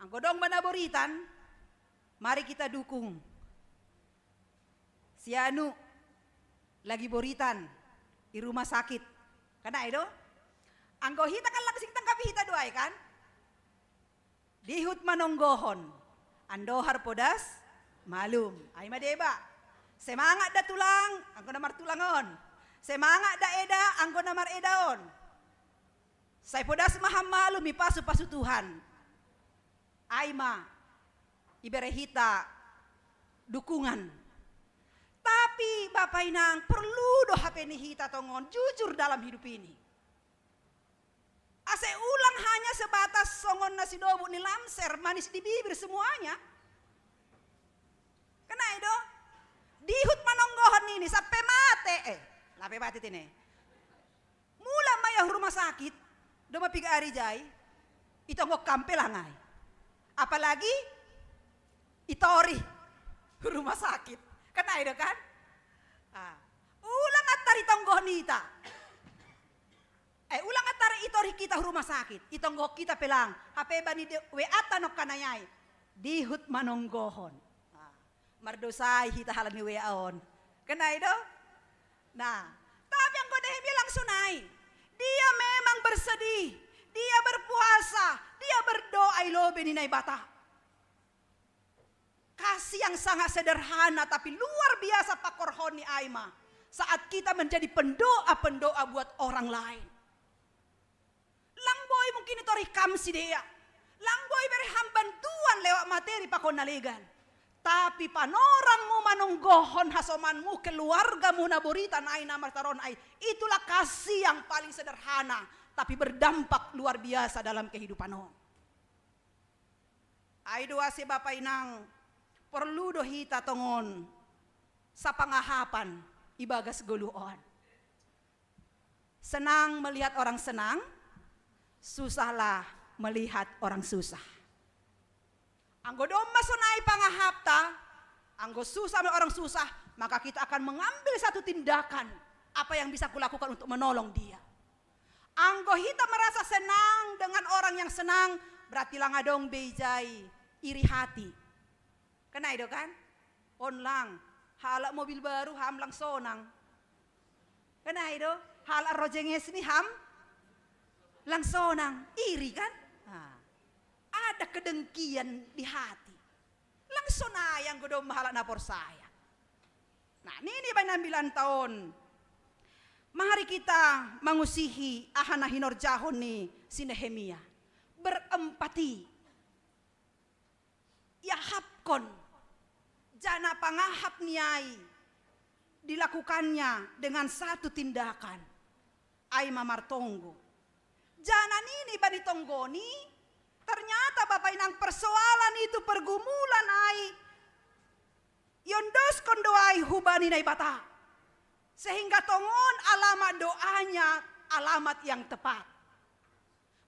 anggo dong bana boritan, mari kita dukung. Si Anu lagi boritan di rumah sakit, karena itu, anggo hita kan langsung tangkapi hita doai kan? Dihut manonggohon, andohar podas, malum, ay madeba. Semangat da tulang, anggo namar tulangon. Semangat da eda, anggo namar edaon. Saya podas maham malu mi pasu Tuhan. Aima ibere hita dukungan. Tapi Bapak Inang perlu do HP ni hita tongon jujur dalam hidup ini. Ase ulang hanya sebatas songon nasi dobu ni lamser manis di bibir semuanya. Kena itu dihut manonggohon ini sampai mate lape mati ini. Mula mayah rumah sakit. Doma piga hari jai, itu ngok kampelangai. Apalagi itori rumah sakit, kena itu kan? Ulang atari tonggoh nita, ulang atari itori kita rumah sakit, itonggok kita pelang, HP bani WA tanok kanayai, dihut manonggohon. Mardosai hita halani WA on, kena itu? Nah, tapi yang kau Nehemia langsung naik. Dia memang bersedih, dia berpuasa, dia berdoa ilobe ni naibata. Kasih yang sangat sederhana tapi luar biasa pakorhon ni Aima. Saat kita menjadi pendoa-pendoa buat orang lain. Langboy mungkin itu rikam si dia. Langboy berham bantuan lewat materi pakon nalegan. Tapi panorangmu manonggohon hasomanmu keluargamu naboritan ay namartaron ay itulah kasih yang paling sederhana tapi berdampak luar biasa dalam kehidupan on. Ay doa si Bapak Inang perlu do hita tongon sa pangahapan ibagas guluon. Senang melihat orang senang, susahlah melihat orang susah. Anggo doma sonai pangahapta, anggo susah orang susah, maka kita akan mengambil satu tindakan apa yang bisa kulakukan untuk menolong dia. Anggo kita merasa senang dengan orang yang senang, berarti langadong bejai iri hati. Kena itu kan? Onlang, halak mobil baru ham lang sonang. Kena itu, halak rojenges ni ham lang sonang, iri kan? Ada kedengkian di hati. Langsung yang gue mahala napor saya. Nah ini banyak 9 tahun. Mari kita mengusihi ahana hinor jahon ni si Nehemia. Berempati. Ya hapkon. Jana pangahap niai. Dilakukannya dengan satu tindakan. Aima martonggo. Jana nini bani tonggoni. Ternyata Bapak Inang persoalan itu pergumulan ai yondos kondoai hubani nai bata sehingga tongon alamat doanya alamat yang tepat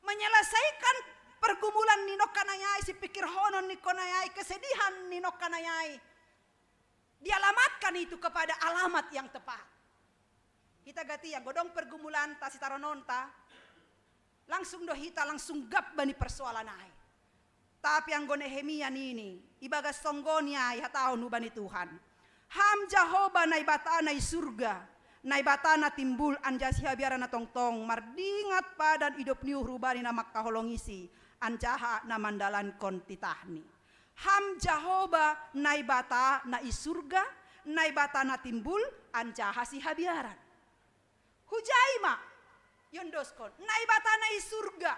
menyelesaikan pergumulan ninok kanayai si pikir honon nikonayai kesedihan ninok kanayai dialamatkan itu kepada alamat yang tepat. Kita gati yang godong pergumulan ta si tarononta langsung dohita langsung gap bani persoalan ai. Tapi yang Nehemia ini ibagas songgonya ya tahun bani Tuhan. Ham Jahoba nai batana surga, nai batana timbul anjasi biarana tongtong mardingat padan hidup niuh rubani namak kaholongisi. ancaha na mandalan kon titahni. Ham Jahoba naibata na isurga, naibata na timbul, ancaha si habiaran. Hujaima, yondoskon, naibata na isurga,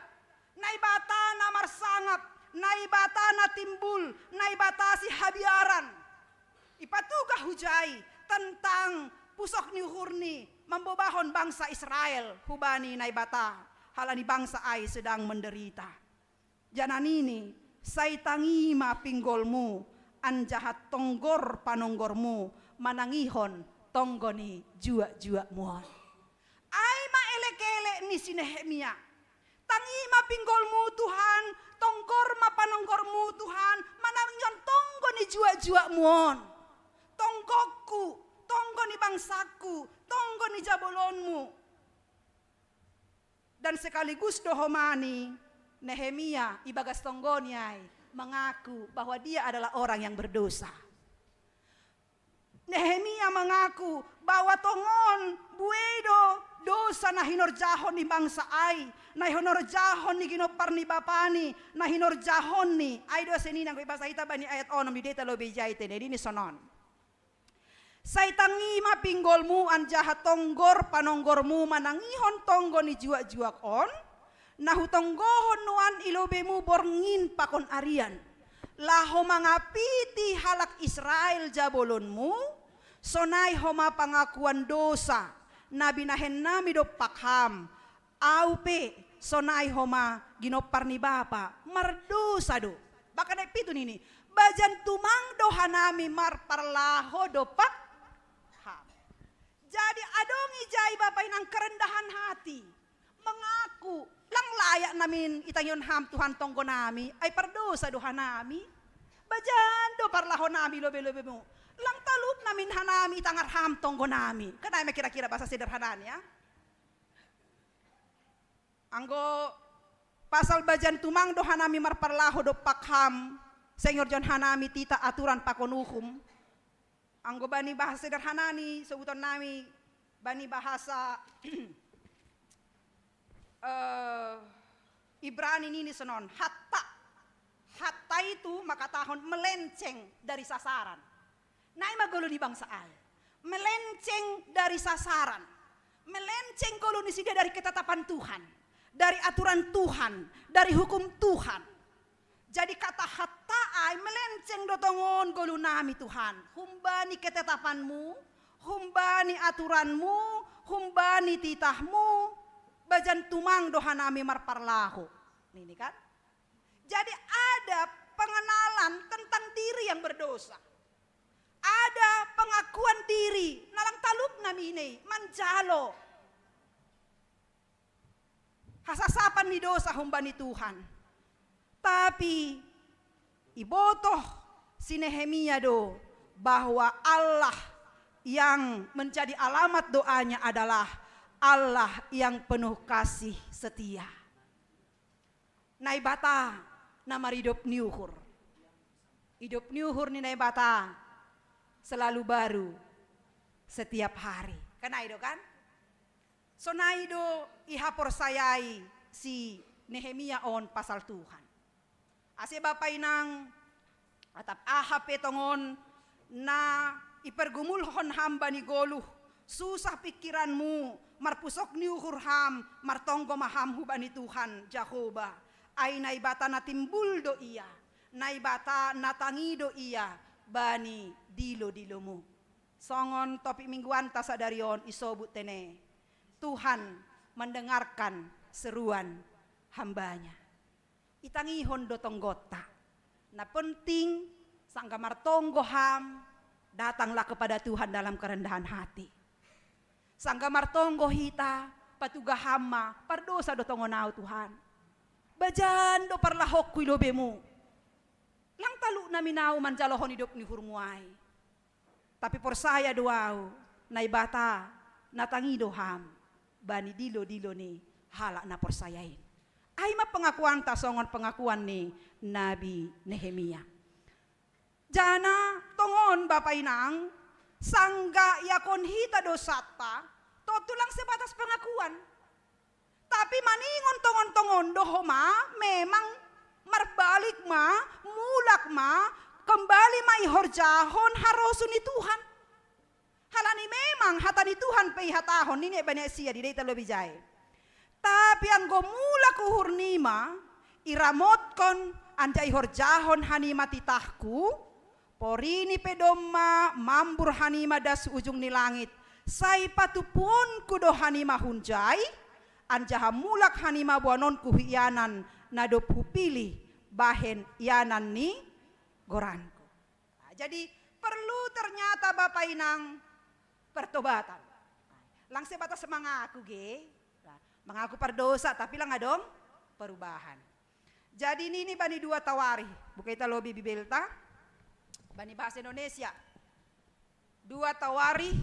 naibata na marsangap, naibata na timbul, naibata si habiaran. Ipatuga hujai tentang pusok ni hurni membobahon bangsa Israel, hubani naibata, halani bangsa ai sedang menderita. Jananini, say tangima pinggolmu, anjahat tonggor panonggormu, manangihon tonggoni jua-jua muon. Ay maelek-elek ni si Nehemia. Tangima pinggolmu Tuhan, tonggor mapanonggormu Tuhan, manangihon tonggoni jua-jua muon. Tonggokku, tonggoni bangsaku, tonggoni jabolonmu. Dan sekaligus dohomani, Nehemia ibagas tonggoniai mengaku bahwa dia adalah orang yang berdosa. Nehemia mengaku bahwa tongon buedo dosa na hinorjahon ni bangsa ai, na hinorjahon ni ginopar ni bapani, na hinorjahon ni ai do seninang ko ibasa ita bani ayat 6 di deta lobe jaite ni sonon. Say tangima pinggolmu anjahat tonggor panonggormu manangihon tonggo ni juak-juak on, nahutonggohon nuan ilobemu borngin pakon arian. Laho mangapiti halak Israel jabolonmu, sonai homa pangakuan dosa, nabi nahen nami do pakham, aupe sonai homa ginopar ni bapa, mardosa do. Baka na pito nini, bajan tumang dohanami marparlaho do pakham. Jadi adong ijay bapay ng kerendahan hati, mengaku lang layak namin itangyon ham Tuhan tonggo nami ay pardosa doha nami. Bajan do parlaho nami lobe-lobe mo. Lang talup namin hanami itangar ham tonggo nami. Kanay may kira-kira basa sederhananya. Anggo pasal bajan tumang doha nami marparlaho do pakham. Senyor John hanami tita aturan pakonuhum. Anggo bani bahasa sederhanani sebutan nami bani bahasa Ibrani ini senon hatta itu maka tahun melenceng dari sasaran. Nai magolo di bangsa ai. Melenceng dari sasaran. Melenceng golo ni sida dari ketetapan Tuhan, dari aturan Tuhan, dari hukum Tuhan. Jadi kata hatta ai melenceng dotongon golo nami Tuhan. Humbani ketetapanmu, humbani aturanmu, humbani titahmu. Bajan tumang doha nami marparlaho. Ini kan? Jadi ada pengenalan tentang diri yang berdosa. Ada pengakuan diri. Nalang talup nami ini. Manjalo. Hasasapan ni dosa humbani Tuhan. Tapi ibotoh si Nehemia do bahwa Allah yang menjadi alamat doanya adalah Allah yang penuh kasih setia. Naibata nama hidup niuhur. Hidup niuhur ni naibata selalu baru setiap hari. Karena itu kan? So naido ihapor sayai si Nehemia on pasal Tuhan. Ase bapay nang atap ahap etongon na ipergumulhon hamba ni goluh. Susah pikiranmu, marpusok niuhur ham, martonggo maham hubani Tuhan, Jahoba. Ay naibata na timbul do iya, naibata natangi do iya, bani dilo-dilo mo. Songon topik mingguan tasadarion isobut tene. Tuhan mendengarkan seruan hambanya. Itangihon do tonggota. Na penting sangga martonggo ham, datanglah kepada Tuhan dalam kerendahan hati. Sangga martonggo hita, patuga hama, pardosa do tongonao Tuhan. Bajan do parlahok kuy lobemu. Lang talu na minaw manjalohon hidup ni hurmuay. Tapi por saya doaw, naibata, natangi doham, bani dilo-dilo ni hala na por sayain. Ay mapengakuan tasongon pengakuan ni Nabi Nehemia. Jana tongon bapay nang, sangga yakon hita dosata, to lang sebatas pengakuan. Tapi maningon tongon-tongon dohoma memang Marbalik ma, mulak ma, kembali ma ihorjahon harosuni Tuhan. Halani memang hatani Tuhan pei hatahon ini Benesia di data lebih jai. Tapi anggo mulak uhur nima, iramotkon anja ihorjahon hanima titahku, porini pedomma mambur hanima das ujung ni langit. Sai patupun kudo hanima hunjai, anjaha mulak hanima buanonku hianan nadop hupili bahen ianan ni goranku. Nah, jadi perlu ternyata Bapak Inang pertobatan. Lang sebatas mengaku ge, mengaku perdosa tapi lang adong perubahan. Jadi ini bani 2 Tawari, buka kita lobi bibelta, bani bahasa Indonesia. 2 Tawari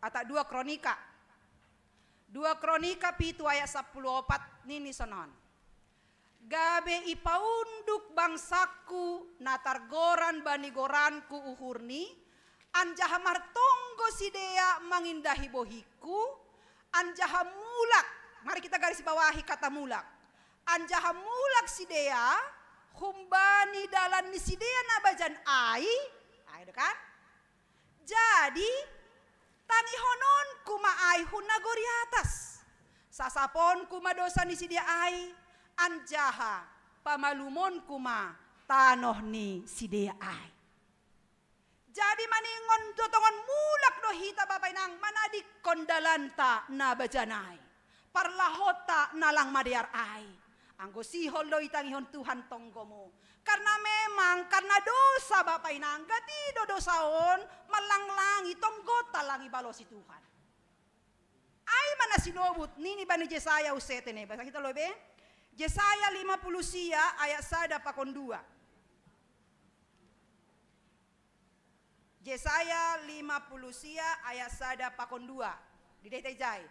atau 2 Kronika. 2 Kronika pitu ayat 14 nini sonon. Gabe ipaunduk bangsaku natargoran bani goranku uhurni, anjaha martonggo sidea mangindahi bohiku, anjaha mulak, mari kita garis bawahi kata mulak. Anjaha mulak sidea, humbani dalan ni sidea nabajan ai, ayo kan? Jadi tangihonon kuma ai hunagori atas, sasapon kuma dosa ni sidea ai, anjaha pamalumon kuma tanoh ni sidea ai. Jadi maningon totongon mulak do hita Bapak Inang manadik kondalanta na bajanai. Parlahota nalang madiar ai. Anggo sihol do itangihon Tuhan tonggomo. Karena memang karena dosa Bapak Inang gatido dosaon malanglangi tonggota langi balosi Tuhan. Ai mana sinobut nini bani Yesaya usete ne basa kita lobe. Yesaya 50 sia ayat 1 pakon 2. Yesaya 50 sia ayat 1 pakon 2. Di dete jai.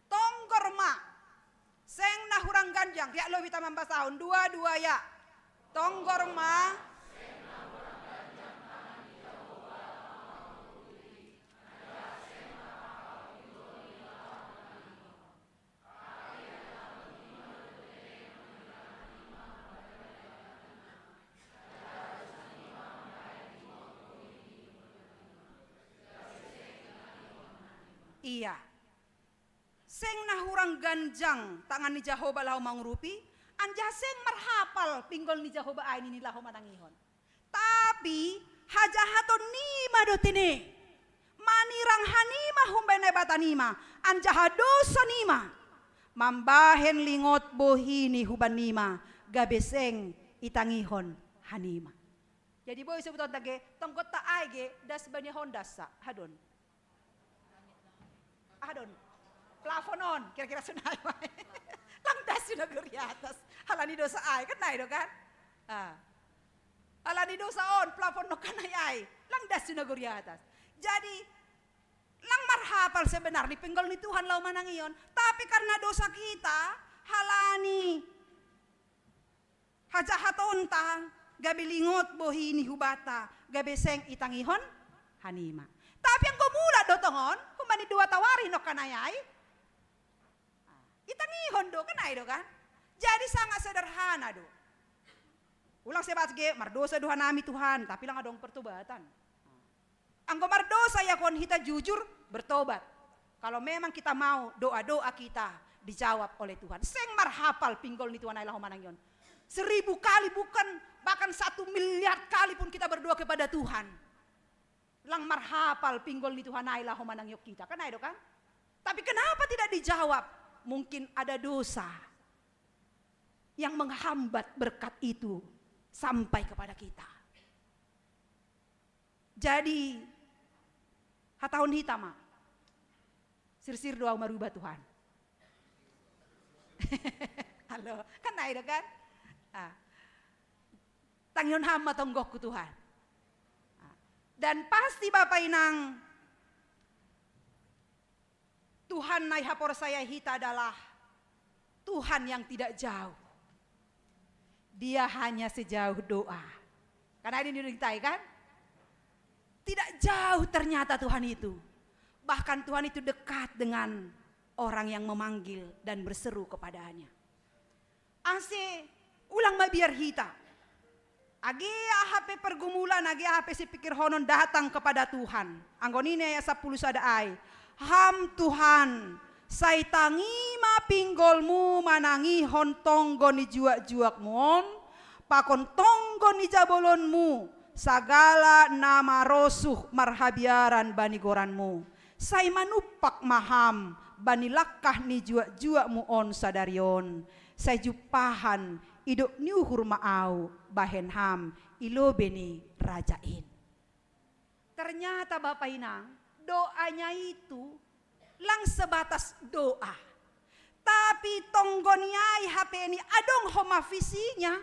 Tonggorma seng nahurang ganjang dia lo kita mambasahon 2 ya. Tonggorma iya. Seng nahurang ganjang tangan ni Jehovah lahu mangrupi, anja seng marhapal pinggol ni Jehovah aini ni lahu manangihon. Tapi hajahaton nima dotine. Manirang hanima humbenai batanima, anja hadosa nima. Mambahen lingot bohini huban nima, gabeseng itangihon hanima. Jadi boy sebutan tage tongkot ta aige das bani hondasa hadon. Adon, plafonon, kira-kira sunai wae. Langdas sudah geri atas. Halani dosa ai kan naik do kan? Halani dosa on, plafon no kan ai. Langdas sudah geri atas. Jadi lang marhapal sebenarnya penggol ni Tuhan lau manangion, tapi karena dosa kita halani hajahaton ta gabe lingot bohini hubata gabe seng itangihon hanima. Tapi yang gomula dotongon kumani 2 Tawari no kanayai. Itangihon do kanay do kan. Jadi sangat sederhana do. Ulang sebat ge mardosa duha nami Tuhan, tapi lang adong pertobatan. Anggo mardosa ya kon kita jujur bertobat. Kalau memang kita mau doa-doa kita dijawab oleh Tuhan. Seng marhapal pinggol ni Tuhan ailah manangyon. 1000 kali bukan bahkan 1 miliar kali pun kita berdoa kepada Tuhan. Lang marhapal pinggol ni Tuhan ailah manangyok kita. Kan aido kan? Tapi kenapa tidak dijawab? Mungkin ada dosa yang menghambat berkat itu sampai kepada kita. Jadi hatahun hitama sir-sir doa merubah Tuhan. Halo, kan aido kan? Tangyon hama tonggokku Tuhan. Dan pasti Bapak Inang, Tuhan nai hapor saya hita adalah Tuhan yang tidak jauh. Dia hanya sejauh doa. Karena ini dirintai kan? Tidak jauh ternyata Tuhan itu. Bahkan Tuhan itu dekat dengan orang yang memanggil dan berseru kepadanya. Ase ulang mabiar hita. Agi ahape pergumulan, agi ahape si pikir honon datang kepada Tuhan. Anggonine ya 10 sada ay. Ham Tuhan, say tangima pinggolmu manangi hon tonggo ni juak-juak mon, pakon tonggo ni jabolonmu, sagala nama rosuh marhabiaran bani goranmu. Say manupak maham, bani lakkah ni juak-juakmu on sadarion. Say jupahan, idok ni uhur maau, bahen ham, ilo beni rajain. Ternyata Bapak Inang, doanya itu lang sebatas doa. Tapi tonggoniai HP ini adong homa visinya.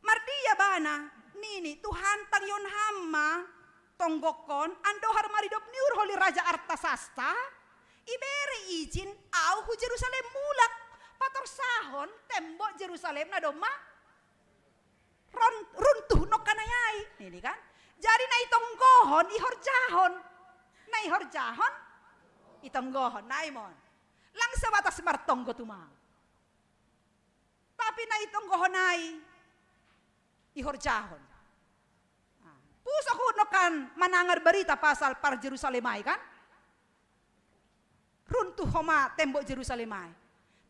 Mardia bana, nini Tuhan tangyon hama tonggokon ando harmaridop niur holi Raja Artasasta. Iberi izin au hu Jerusalem mulak. Pator sahon tembok Jerusalem na doma runtuh no kanayai. Nini kan? Jadi na itonggohon ihor jahon. Na ihor jahon itonggohon naimon. Lang sebatas martonggo tumang. Tapi na itonggohon nai ihor jahon. Pusok huno kan manangar berita pasal par Jerusalemai kan? Runtuh homa tembok Jerusalemai.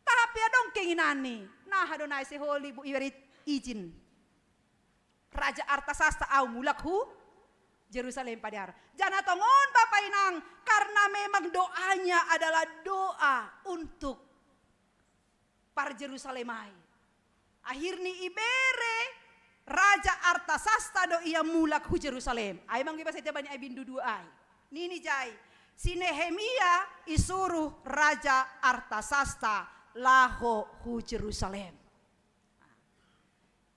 Tapi adong keinginan nih. Nah adonai seholi bu iwerit izin. Raja Artasasta au mulak hu Jerusalem padar. Jangan tongon Bapak Inang, karena memang doanya adalah doa untuk para Jerusalemai. Akhirnya ibere Raja Artasasta do ia mulak hu Jerusalem. Ay mang iba sa banyak bindu dua ay. Nini jay, si Nehemia isuruh Raja Artasasta laho hu Jerusalem.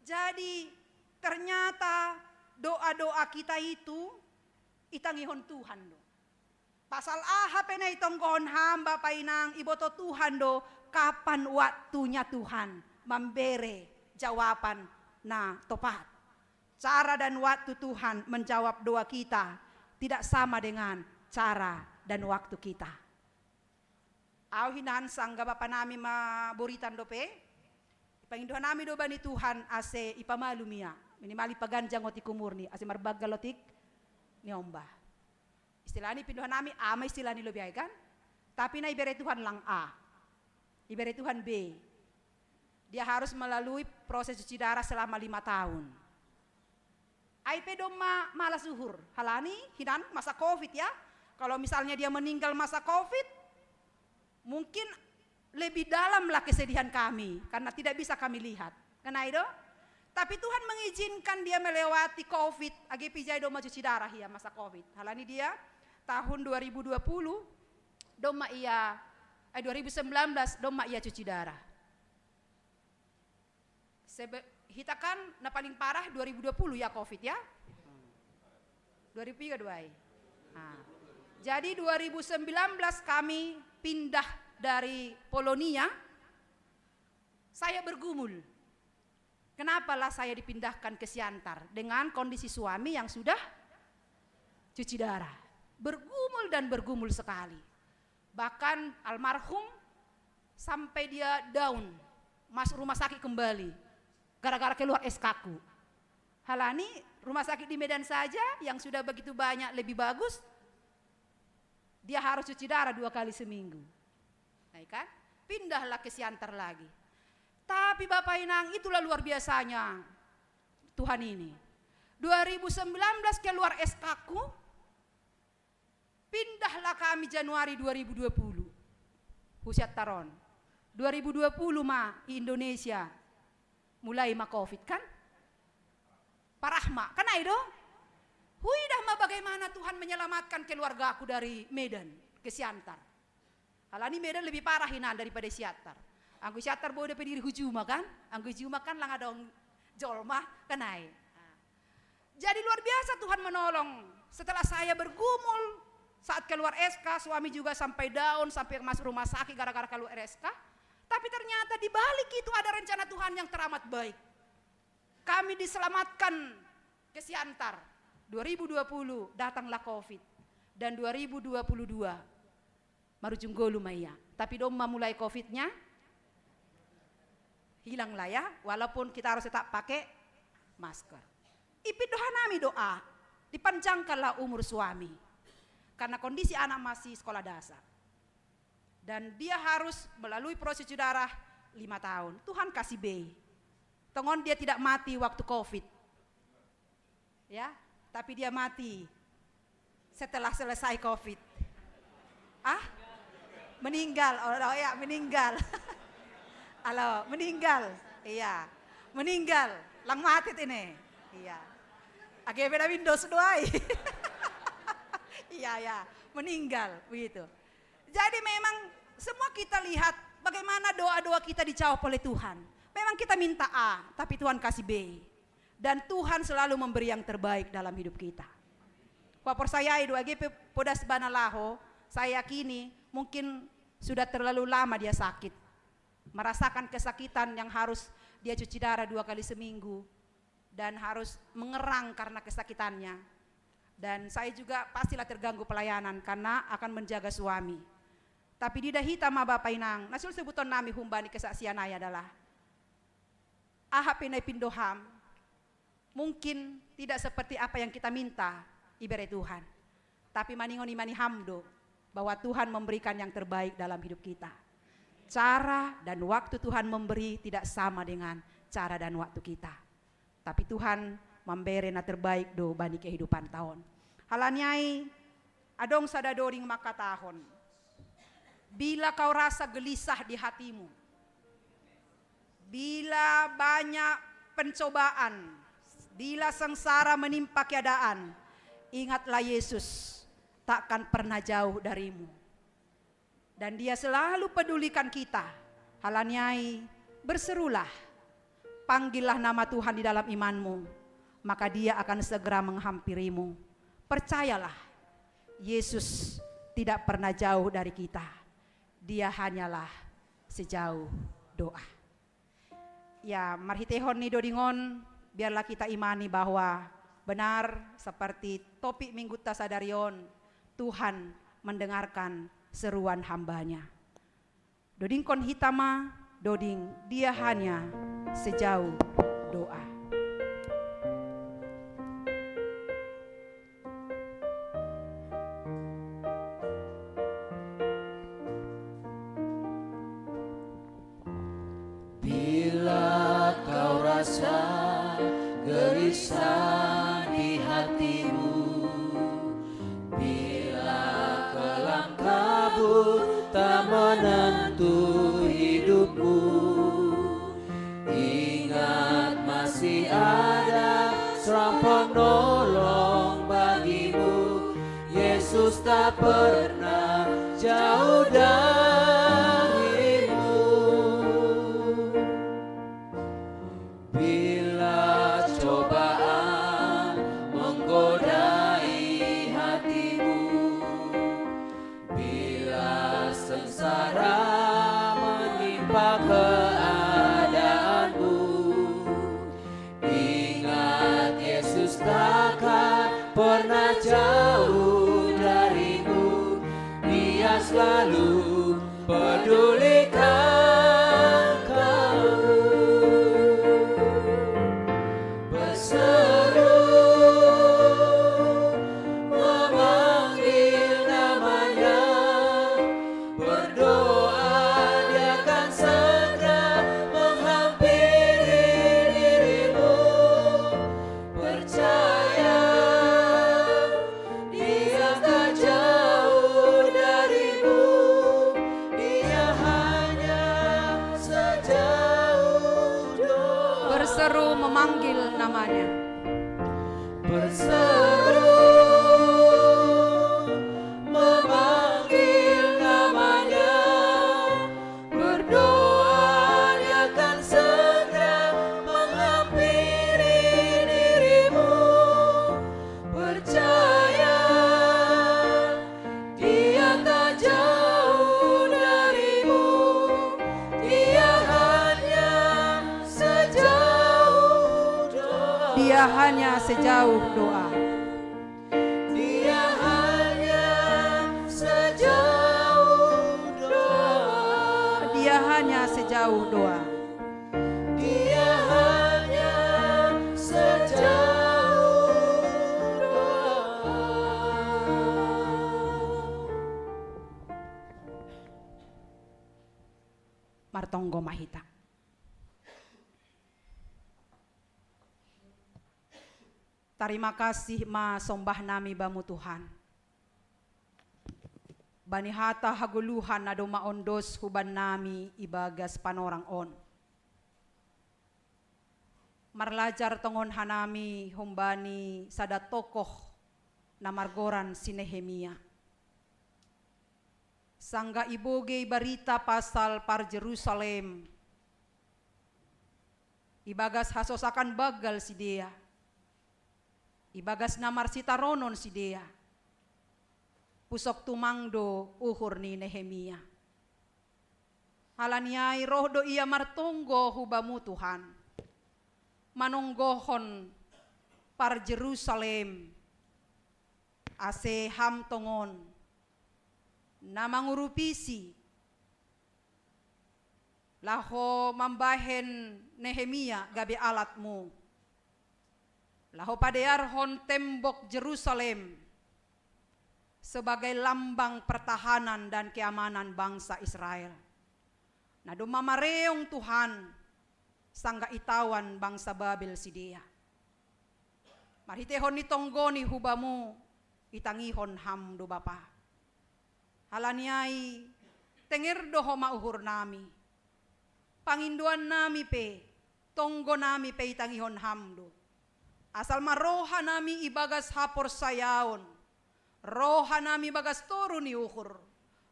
Jadi ternyata doa-doa kita itu itangihon Tuhan do. Pasal pena itonggohon hamba painang iboto Tuhan do kapan waktunya Tuhan memberi jawaban na tepat. Cara dan waktu Tuhan menjawab doa kita tidak sama dengan cara dan waktu kita. Au hinan sangga bapa nami maburitan dope. Pangindohan nami do bani Tuhan ase ipamalumia. Minimali paganjang otik kumurni ase marbagalotik niomba. Istilah ini pindohan nami ama istilah ni lebih kan? Tapi na ibere Tuhan lang A. Ibere Tuhan B. Dia harus melalui proses cuci darah selama 5 tahun. Aipe doma malas zuhur. Halani hidan masa Covid ya. Kalau misalnya dia meninggal masa Covid, mungkin lebih dalamlah kesedihan kami karena tidak bisa kami lihat. Karena itu, tapi Tuhan mengizinkan dia melewati Covid, agi pijai doma cuci darah ya masa Covid. Halani dia tahun 2020 doma ia 2019 doma ia cuci darah. Kita kan na paling parah 2020 ya Covid ya. 2002. Nah, jadi 2019 kami pindah dari Polonia. Saya bergumul. Kenapalah saya dipindahkan ke Siantar dengan kondisi suami yang sudah cuci darah. Bergumul dan bergumul sekali. Bahkan almarhum sampai dia down, masuk rumah sakit kembali gara-gara keluar SK-ku. Halani rumah sakit di Medan saja yang sudah begitu banyak lebih bagus, dia harus cuci darah 2 kali seminggu. Nah, kan? Pindahlah ke Siantar lagi. Tapi Bapak Inang, itulah luar biasanya Tuhan ini. 2019 keluar SK-ku, pindahlah kami Januari 2020. Husiat Taron. 2020 Indonesia mulai Covid kan? Parahma, kan itu? Huidah bagaimana Tuhan menyelamatkan keluarga aku dari Medan ke Siantar. Halani Medan lebih parah hinan daripada Siantar. Anggu Siantar boleh pediri hujuma kan? Anggu hujuma kan lang adong jolma kanai. Jadi luar biasa Tuhan menolong. Setelah saya bergumul saat keluar SK, suami juga sampai down, sampai masuk rumah sakit gara-gara keluar SK. Tapi ternyata di balik itu ada rencana Tuhan yang teramat baik. Kami diselamatkan ke Siantar. 2020 datanglah Covid. Dan 2022 Marujunggolu Maya. Tapi doma mulai Covidnya hilang lah ya, walaupun kita harus tetap pakai masker. Ipit doa nami doa, dipanjangkanlah umur suami. Karena kondisi anak masih sekolah dasar. Dan dia harus melalui proses darah 5 tahun. Tuhan kasih B. Tongon dia tidak mati waktu COVID. Ya, tapi dia mati setelah selesai COVID. Meninggal. Oh ya, meninggal. Halo, meninggal. Iya. Meninggal. Lang mati ini. Iya. Agak beda Windows doai. Iya ya, meninggal begitu. Jadi memang semua kita lihat bagaimana doa-doa kita dijawab oleh Tuhan. Memang kita minta A, tapi Tuhan kasih B. Dan Tuhan selalu memberi yang terbaik dalam hidup kita. Wapor saya itu AGP Podas Banalaho, saya yakini mungkin sudah terlalu lama dia sakit. Merasakan kesakitan yang harus dia cuci darah 2 kali seminggu. Dan harus mengerang karena kesakitannya. Dan saya juga pastilah terganggu pelayanan karena akan menjaga suami. Tapi di dahita ma Bapak Inang, nasul sebuton nami humbani kesaksian ayah adalah pinay pindoham, mungkin tidak seperti apa yang kita minta ibarat Tuhan. Tapi maningoni mani hamdo bahwa Tuhan memberikan yang terbaik dalam hidup kita. Cara dan waktu Tuhan memberi tidak sama dengan cara dan waktu kita. Tapi Tuhan memberi na terbaik do bani kehidupan tahun. Halanyai adong sadadoring maka tahun. Bila kau rasa gelisah di hatimu, bila banyak pencobaan, bila sengsara menimpa keadaan, ingatlah Yesus takkan pernah jauh darimu. Dan dia selalu pedulikan kita. Halanyai berserulah, panggillah nama Tuhan di dalam imanmu, maka dia akan segera menghampirimu. Percayalah, Yesus tidak pernah jauh dari kita. Dia hanyalah sejauh doa. Ya, marhitehon ni dodingon, biarlah kita imani bahwa benar seperti topik minggu tasadarion, Tuhan mendengarkan seruan hambanya. Doding kon hitama, doding dia hanya sejauh doa. Bila kau rasa gelisah di hatimu, bila kelam kabut tak menentu hidupmu, ingat masih ada seorang penolong bagimu. Yesus tak pernah jauh darimu. Bila cobaan menggodai hatimu, bila sengsara menimpa keadaanmu, ingat Yesus takkan pernah jauh darimu. Dia selalu pedulikan kamu. Berseru memanggil namanya, berdoa dia akan segera menghampiri dirimu. Percaya dia tak jauh darimu, dia hanya sejauh doa. Berseru memanggil namanya. Berseru memanggil namanya, berdoa dia akan segera menghampiri dirimu. Percaya dia tak jauh darimu, dia hanya sejauh doa. Dia hanya sejauh doa. Dia hanya sejauh doa. Dia hanya sejauh doa. martonggo mahita. Terima kasih ma sombah nami bamu Tuhan. Bani hata haguluhan na dumaondos huban nami ibagas panorang on. Marlajar tongon hanami humbani sada tokoh na margoran si Nehemia. Sangga iboge barita pasal par Jerusalem. Ibagas hasosakan bagal si dia. Ibagas namar sitaronon si dia. Pusok tumangdo uhur ni Nehemia. Halaniai roh do ia martonggo hubamu Tuhan. Manonggohon par Jerusalem. Ase ham tongon. Na mangurupisi. Laho mambahen Nehemia gabi alatmu. Laho padearhon tembok Jerusalem sebagai lambang pertahanan dan keamanan bangsa Israel. Na dumamareong Tuhan sangga itawan bangsa Babel sidia. Marhitehon ni tonggoni hubamu itangihon ham do Bapa. Halaniai tengirdo homa uhur nami. Panginduan nami pe tonggo nami pe itangihon ham do. Asal maroha nami ibagas hapor sayaon. Roha nami bagas toru ni ukur.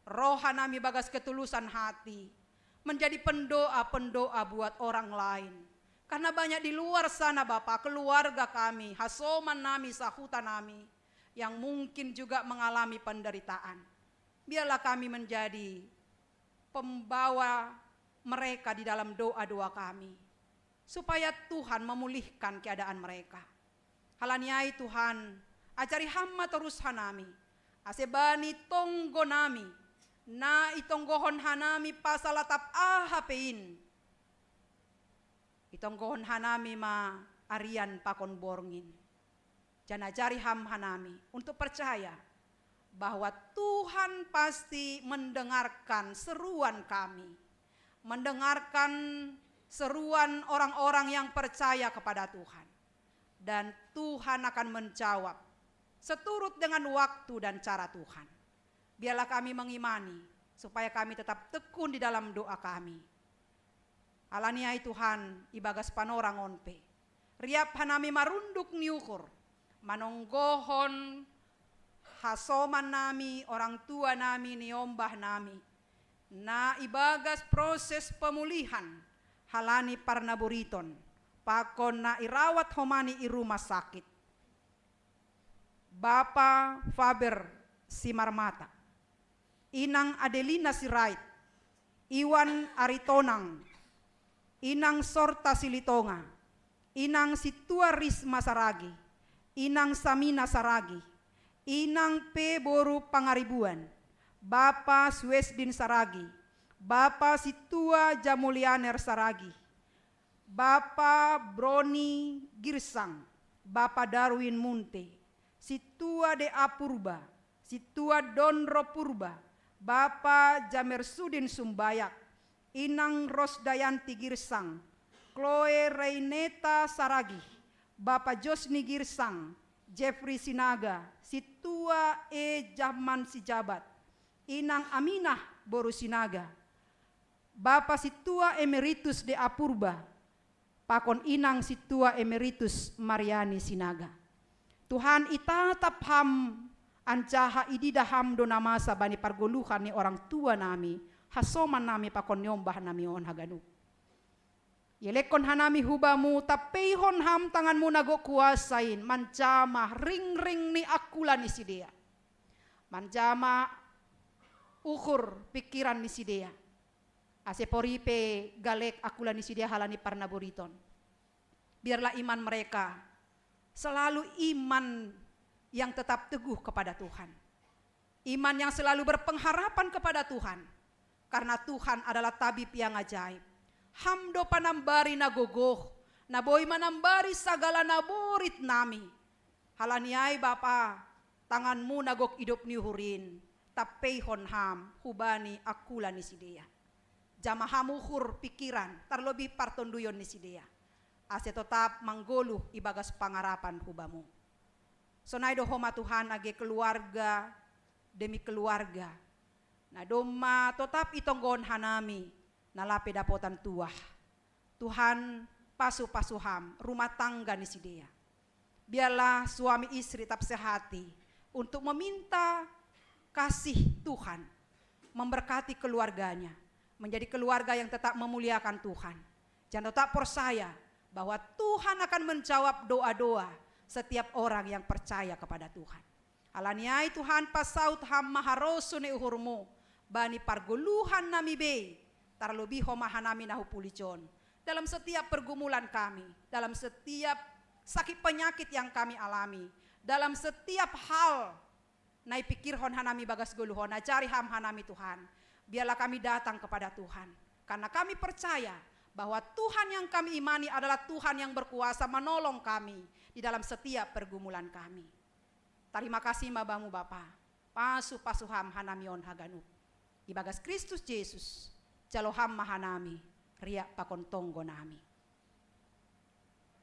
Roha nami bagas ketulusan hati. Menjadi pendoa-pendoa buat orang lain. Karena banyak di luar sana Bapak, keluarga kami, hasoman nami, sahuta nami. Yang mungkin juga mengalami penderitaan. Biarlah kami menjadi pembawa mereka di dalam doa-doa kami. Supaya Tuhan memulihkan keadaan mereka. Halaniai Tuhan, ajari hamba terus hanami. Asebani tonggo nami. Na itonggohon hanami pasalatap ahapein. Itonggohon hanami ma arian pakon borngin. Jana ajari ham hanami untuk percaya bahwa Tuhan pasti mendengarkan seruan kami. Mendengarkan seruan orang-orang yang percaya kepada Tuhan. Dan Tuhan akan menjawab seturut dengan waktu dan cara Tuhan. Biarlah kami mengimani supaya kami tetap tekun di dalam doa kami. Alaniai Tuhan ibagas panorang onpe. Riap hanami marunduk niukur. Manonggohon hasoman nami, orang tua nami, niombah nami. Na ibagas proses pemulihan. Halani parnaburiton. Pakon na irawat homani i rumah sakit. Bapa Faber Simarmata. Inang Adelina Sirait. Iwan Aritonang. Inang Sorta Silitonga. Inang Situa Risma Saragi. Inang Samina Saragi. Inang P. Boru Pangaribuan. Bapa Suesdin Saragi. Bapa Situa Jamulianer Saragi. Bapa Broni Girsang, Bapa Darwin Munte, Situa de Apurba, Situa Donro Purba, Bapa Jamersudin Sumbayak, Inang Rosdayanti Girsang, Chloe Reineta Saragi, Bapa Josni Girsang, Jeffrey Sinaga, Situa E. Jahman Sijabat, Inang Aminah Boru Sinaga, Bapa Situa Emeritus de Apurba, Pakon Inang Situa Emeritus Mariani Sinaga. Tuhan itatap ham ancaha idida ham do namasa bani pargoluhan ni orang tua nami, hasoman nami pakon nyombah nami on haganu. Yelekon hanami hubamu tapeihon ham tanganmu nago kuasain, mancama ring-ring ni akula ni sidea. Mancama ukur pikiran ni sidea. Aseporipe galek akula ni sidea halani parnaburiton. Biarlah iman mereka selalu iman yang tetap teguh kepada Tuhan. Iman yang selalu berpengharapan kepada Tuhan. Karena Tuhan adalah tabib yang ajaib. Hamdo panambari nagogoh, naboy manambari sagala naburit nami. Halaniai Bapa, tanganmu nagok hidup nihurin, tapeihon ham, hubani akula ni sidea. jamahamuhur pikiran, terlebih partonduyon ni sidea. Ase tetap manggoluh ibagas pangarapan hubamu. Sonaido homa Tuhan age keluarga demi keluarga. Na doma tetap itonggon hanami nalape dapotan tuah. Tuhan pasu-pasuham rumah tangga ni sidea. Biarlah suami istri tetap sehati untuk meminta kasih Tuhan, memberkati keluarganya, menjadi keluarga yang tetap memuliakan Tuhan. Jangan tetap percaya bahwa Tuhan akan menjawab doa-doa setiap orang yang percaya kepada Tuhan. Alaniai Tuhan pasaut ham maharosune uhurmu, bani parguluhan nami be, tarlobi homahanami nahu pulicon. Dalam setiap pergumulan kami, dalam setiap sakit penyakit yang kami alami, dalam setiap hal nai pikir hon hanami bagas guluhon, cari ham hanami Tuhan. Biarlah kami datang kepada Tuhan, karena kami percaya bahwa Tuhan yang kami imani adalah Tuhan yang berkuasa menolong kami di dalam setiap pergumulan kami. Terima kasih mabamu Bapa, pasu-pasuham hanamion haganup. Ibagas Kristus Yesus, jaloham mahanami, riak pakontonggo nami.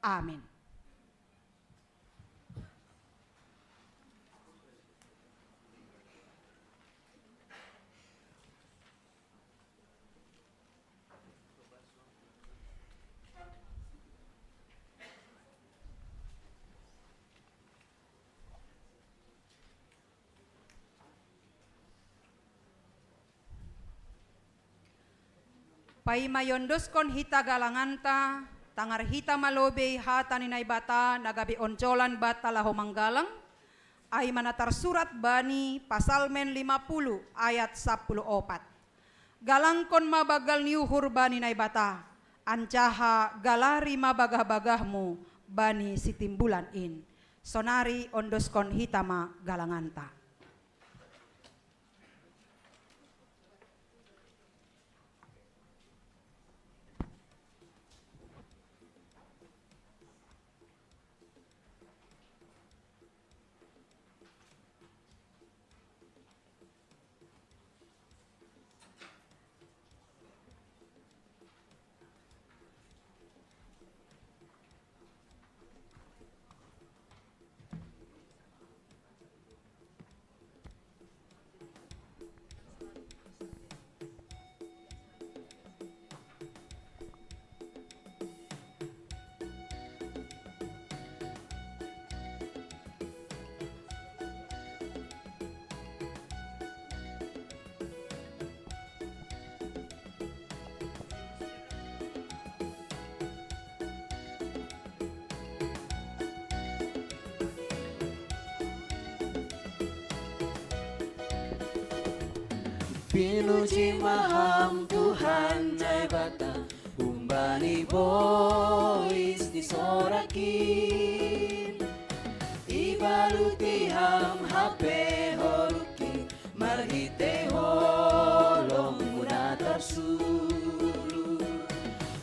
Amin. Pai mayondoskon hita galanganta, tangar hita malobe hata ninay bata, nagabi oncolan bata laho manggalang, ay manatar surat bani pasalmen 50 ayat 14. Galangkon mabagal niuhur bani nay bata, ancaha galari mabagah-bagahmu bani sitimbulan in. Sonari ondoskon hitama galanganta. Pinuji maham Tuhan jai bata, umbani bois disorakin, ibaluti ham hape horuki, marhite holong muna tarsulu,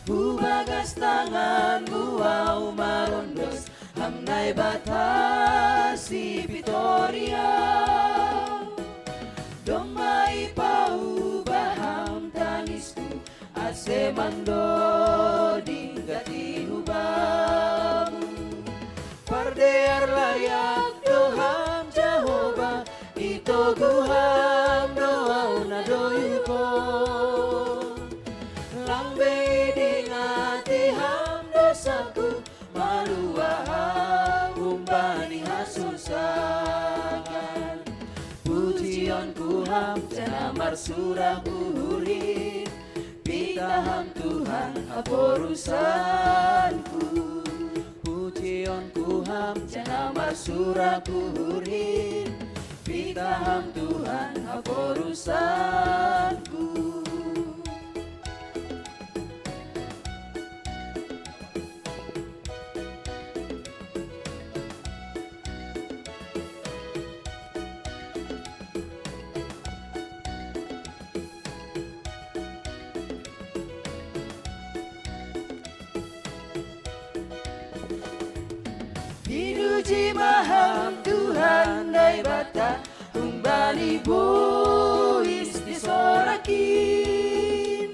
bubagas tangan buau marondos, ham nai bata si Victoria. Domai pau baham tangisku, ase mando dinggati hubamu. Pardear layak doham Jehovah, ito guham doa na doyuko. Lambe dingati ham dosaku, maluah umbani hasusakan. Pujian kuham janamar surah kuhurin, pitaham Tuhan apa urusanku. Pujian kuham janamar surah kuhurin, pitaham Tuhan apa urusanku. Diruji maham Tuhan dai bata, umbani bois disorakin,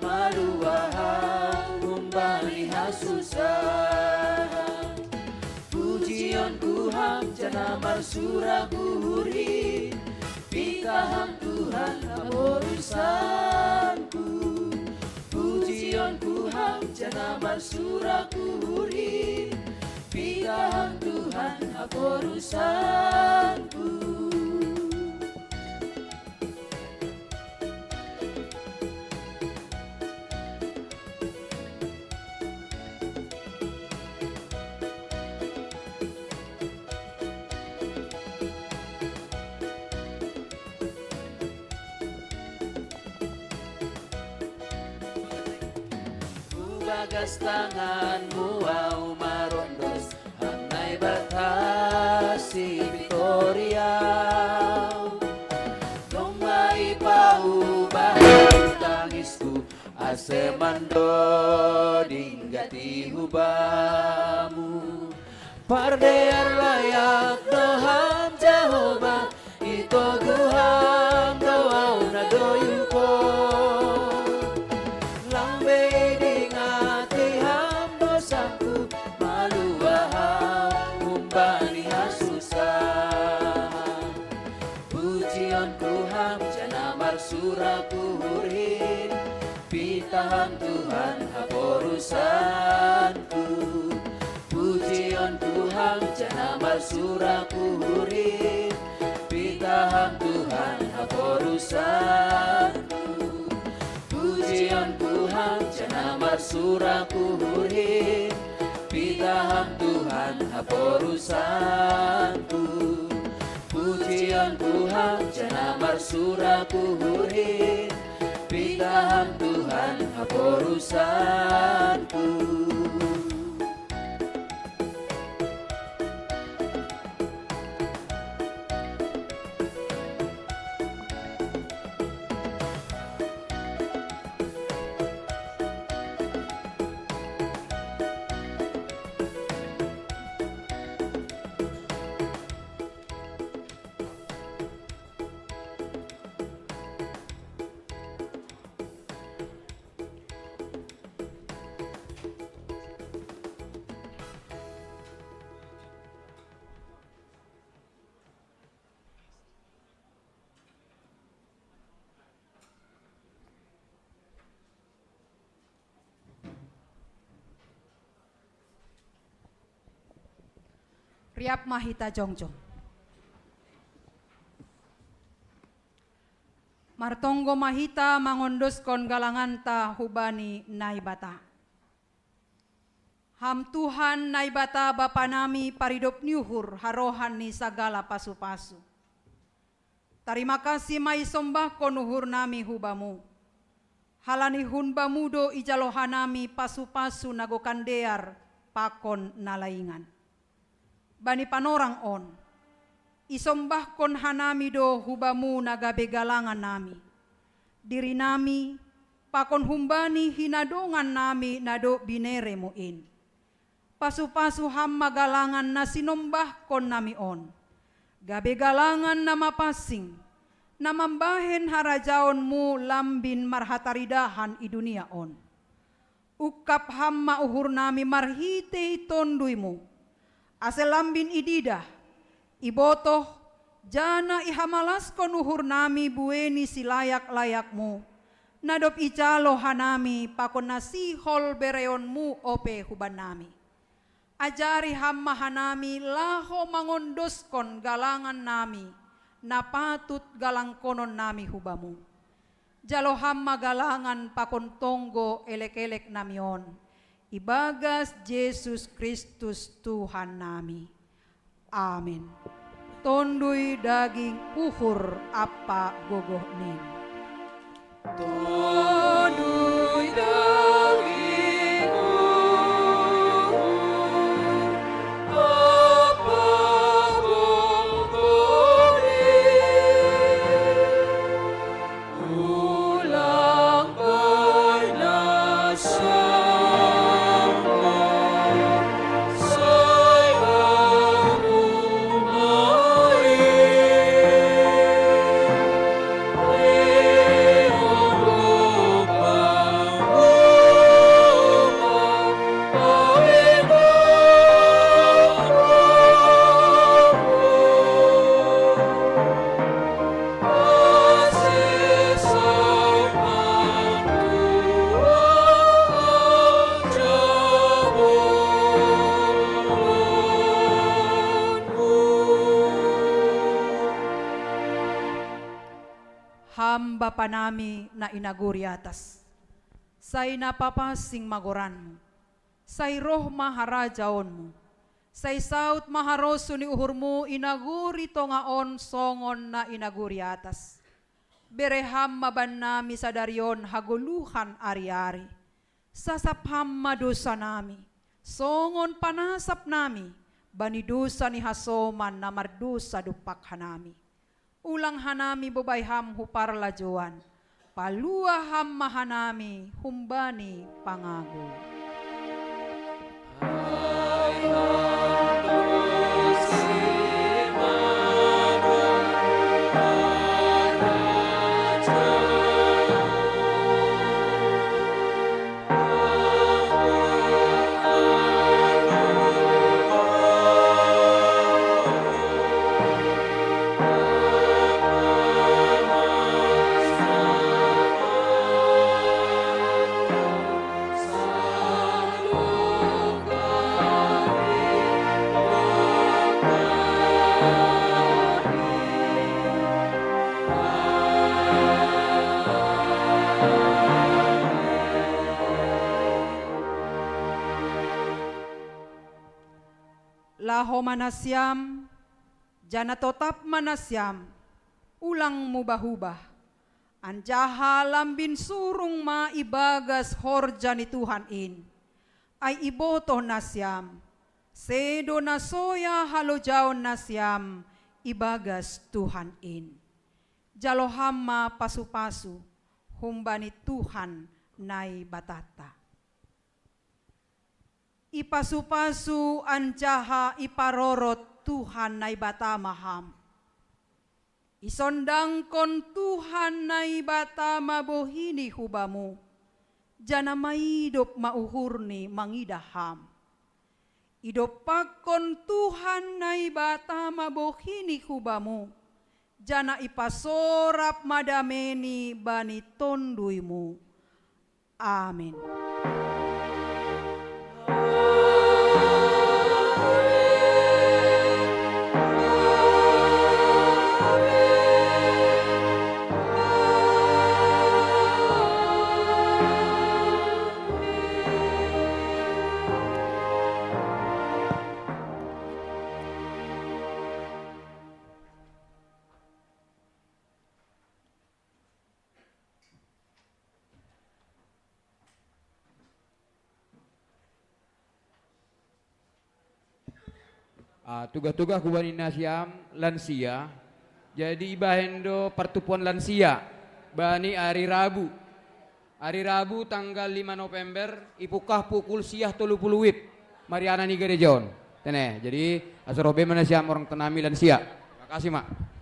maluahang umbani hasusah. Pujian ku ham jana marsura kuhuri, pitaham Tuhan urusanku. Pujian ku ham jana marsura kuhuri, pitaham Tuhan urusanku. Bagas tanganmu au marondos, hanai batasi Victoria. Domai pau bahang tangisku, ase mando dinggati hubamu. Pardear layak doham Jehovah, ito guham doau na doyuko. Suraku hurin, pitaham Tuhan haporusanku. Pujian Tuhan jana marsuraku hurin, pitaham Tuhan haporusanku. Pujian Tuhan jana marsuraku hurin, pitaham Tuhan haporusanku. Pujian Tuhan jana marsuraku hurin, pitaham Tuhan haporusanku. Riap mahita jongjong. Martonggo mahita mangondoskon galanganta hubani naibata. Ham Tuhan naibata Bapa nami paridop nyuhur harohan ni sagala pasu-pasu. Terima kasih mai sombah konuhur nami hubamu. Halani hun bamudo ijalohanami pasu-pasu nagokandear pakon nalaingan. Bani panorang on, isombah kon hanami do hubamu nagabe galangan nami. Diri nami, pakon humbani hinadongan nami nado binere muin. Pasu-pasu hamma galangan na sinombah kon nami on. Gabe galangan nama pasing, namambahen harajaonmu lambin marhataridahan i dunia on. Ukap hamma uhur nami marhite tonduimu. Ase lambin ididah, ibotoh, jana ihamalas konuhur nami bueni silayak-layakmu. Nadop icalo hanami pakon nasihol bereonmu ope huban nami. Ajari hamma hanami laho mangondoskon galangan nami, napatut galang konon nami hubamu. Jalo hamma galangan pakon tonggo elek-elek namion. Ibagas Yesus Kristus Tuhan nami. Amin. Tondui daging uhur apa gogoh nin. Tondui daging uhur apa gogoh nin. Ulang bayi nasa. Oh panami na inaguri atas. Say napapasing magoranmu, say roh maharajaonmu, say saut maharoso ni uhurmu inaguri tongaon songon na inaguri atas. Bereham maban nami sa daryon haguluhan ari-ari. Sasapham madosa nami, songon panasap nami, banidusa ni hasoman na mardusa dupak hanami. Ulang hanami bubayham huparlajuan, paluaham mahanami humbani pangago. Laho manasyam, jana totap manasyam, ulang mubah-ubah. Anjaha lambin surung maibagas horja ni Tuhan in, ay iboto nasyam, sedo na soya halojaon nasyam, ibagas Tuhan in. Jalohama pasu-pasu, humbani Tuhan nai batata. Ipasupasu anjaha iparorot Tuhan nai bata maham. Isondang kon Tuhan nai bata mabohini hubamu. Jana maidop mauhurni mangidaham. Idop kon Tuhan nai bata mabohini hubamu. Jana ipasorap madameni bani tonduimu. Amin. Tugas-tugas kubani nasyam lansia. Jadi ibahendo pertupuan lansia bani hari Rabu. Hari Rabu tanggal 5 November ipukah pukul siah 30 wib. Mariana ni gerejon. Tene. Jadi asrobe manasyam orang tenami lansia. Terima kasih, Mak.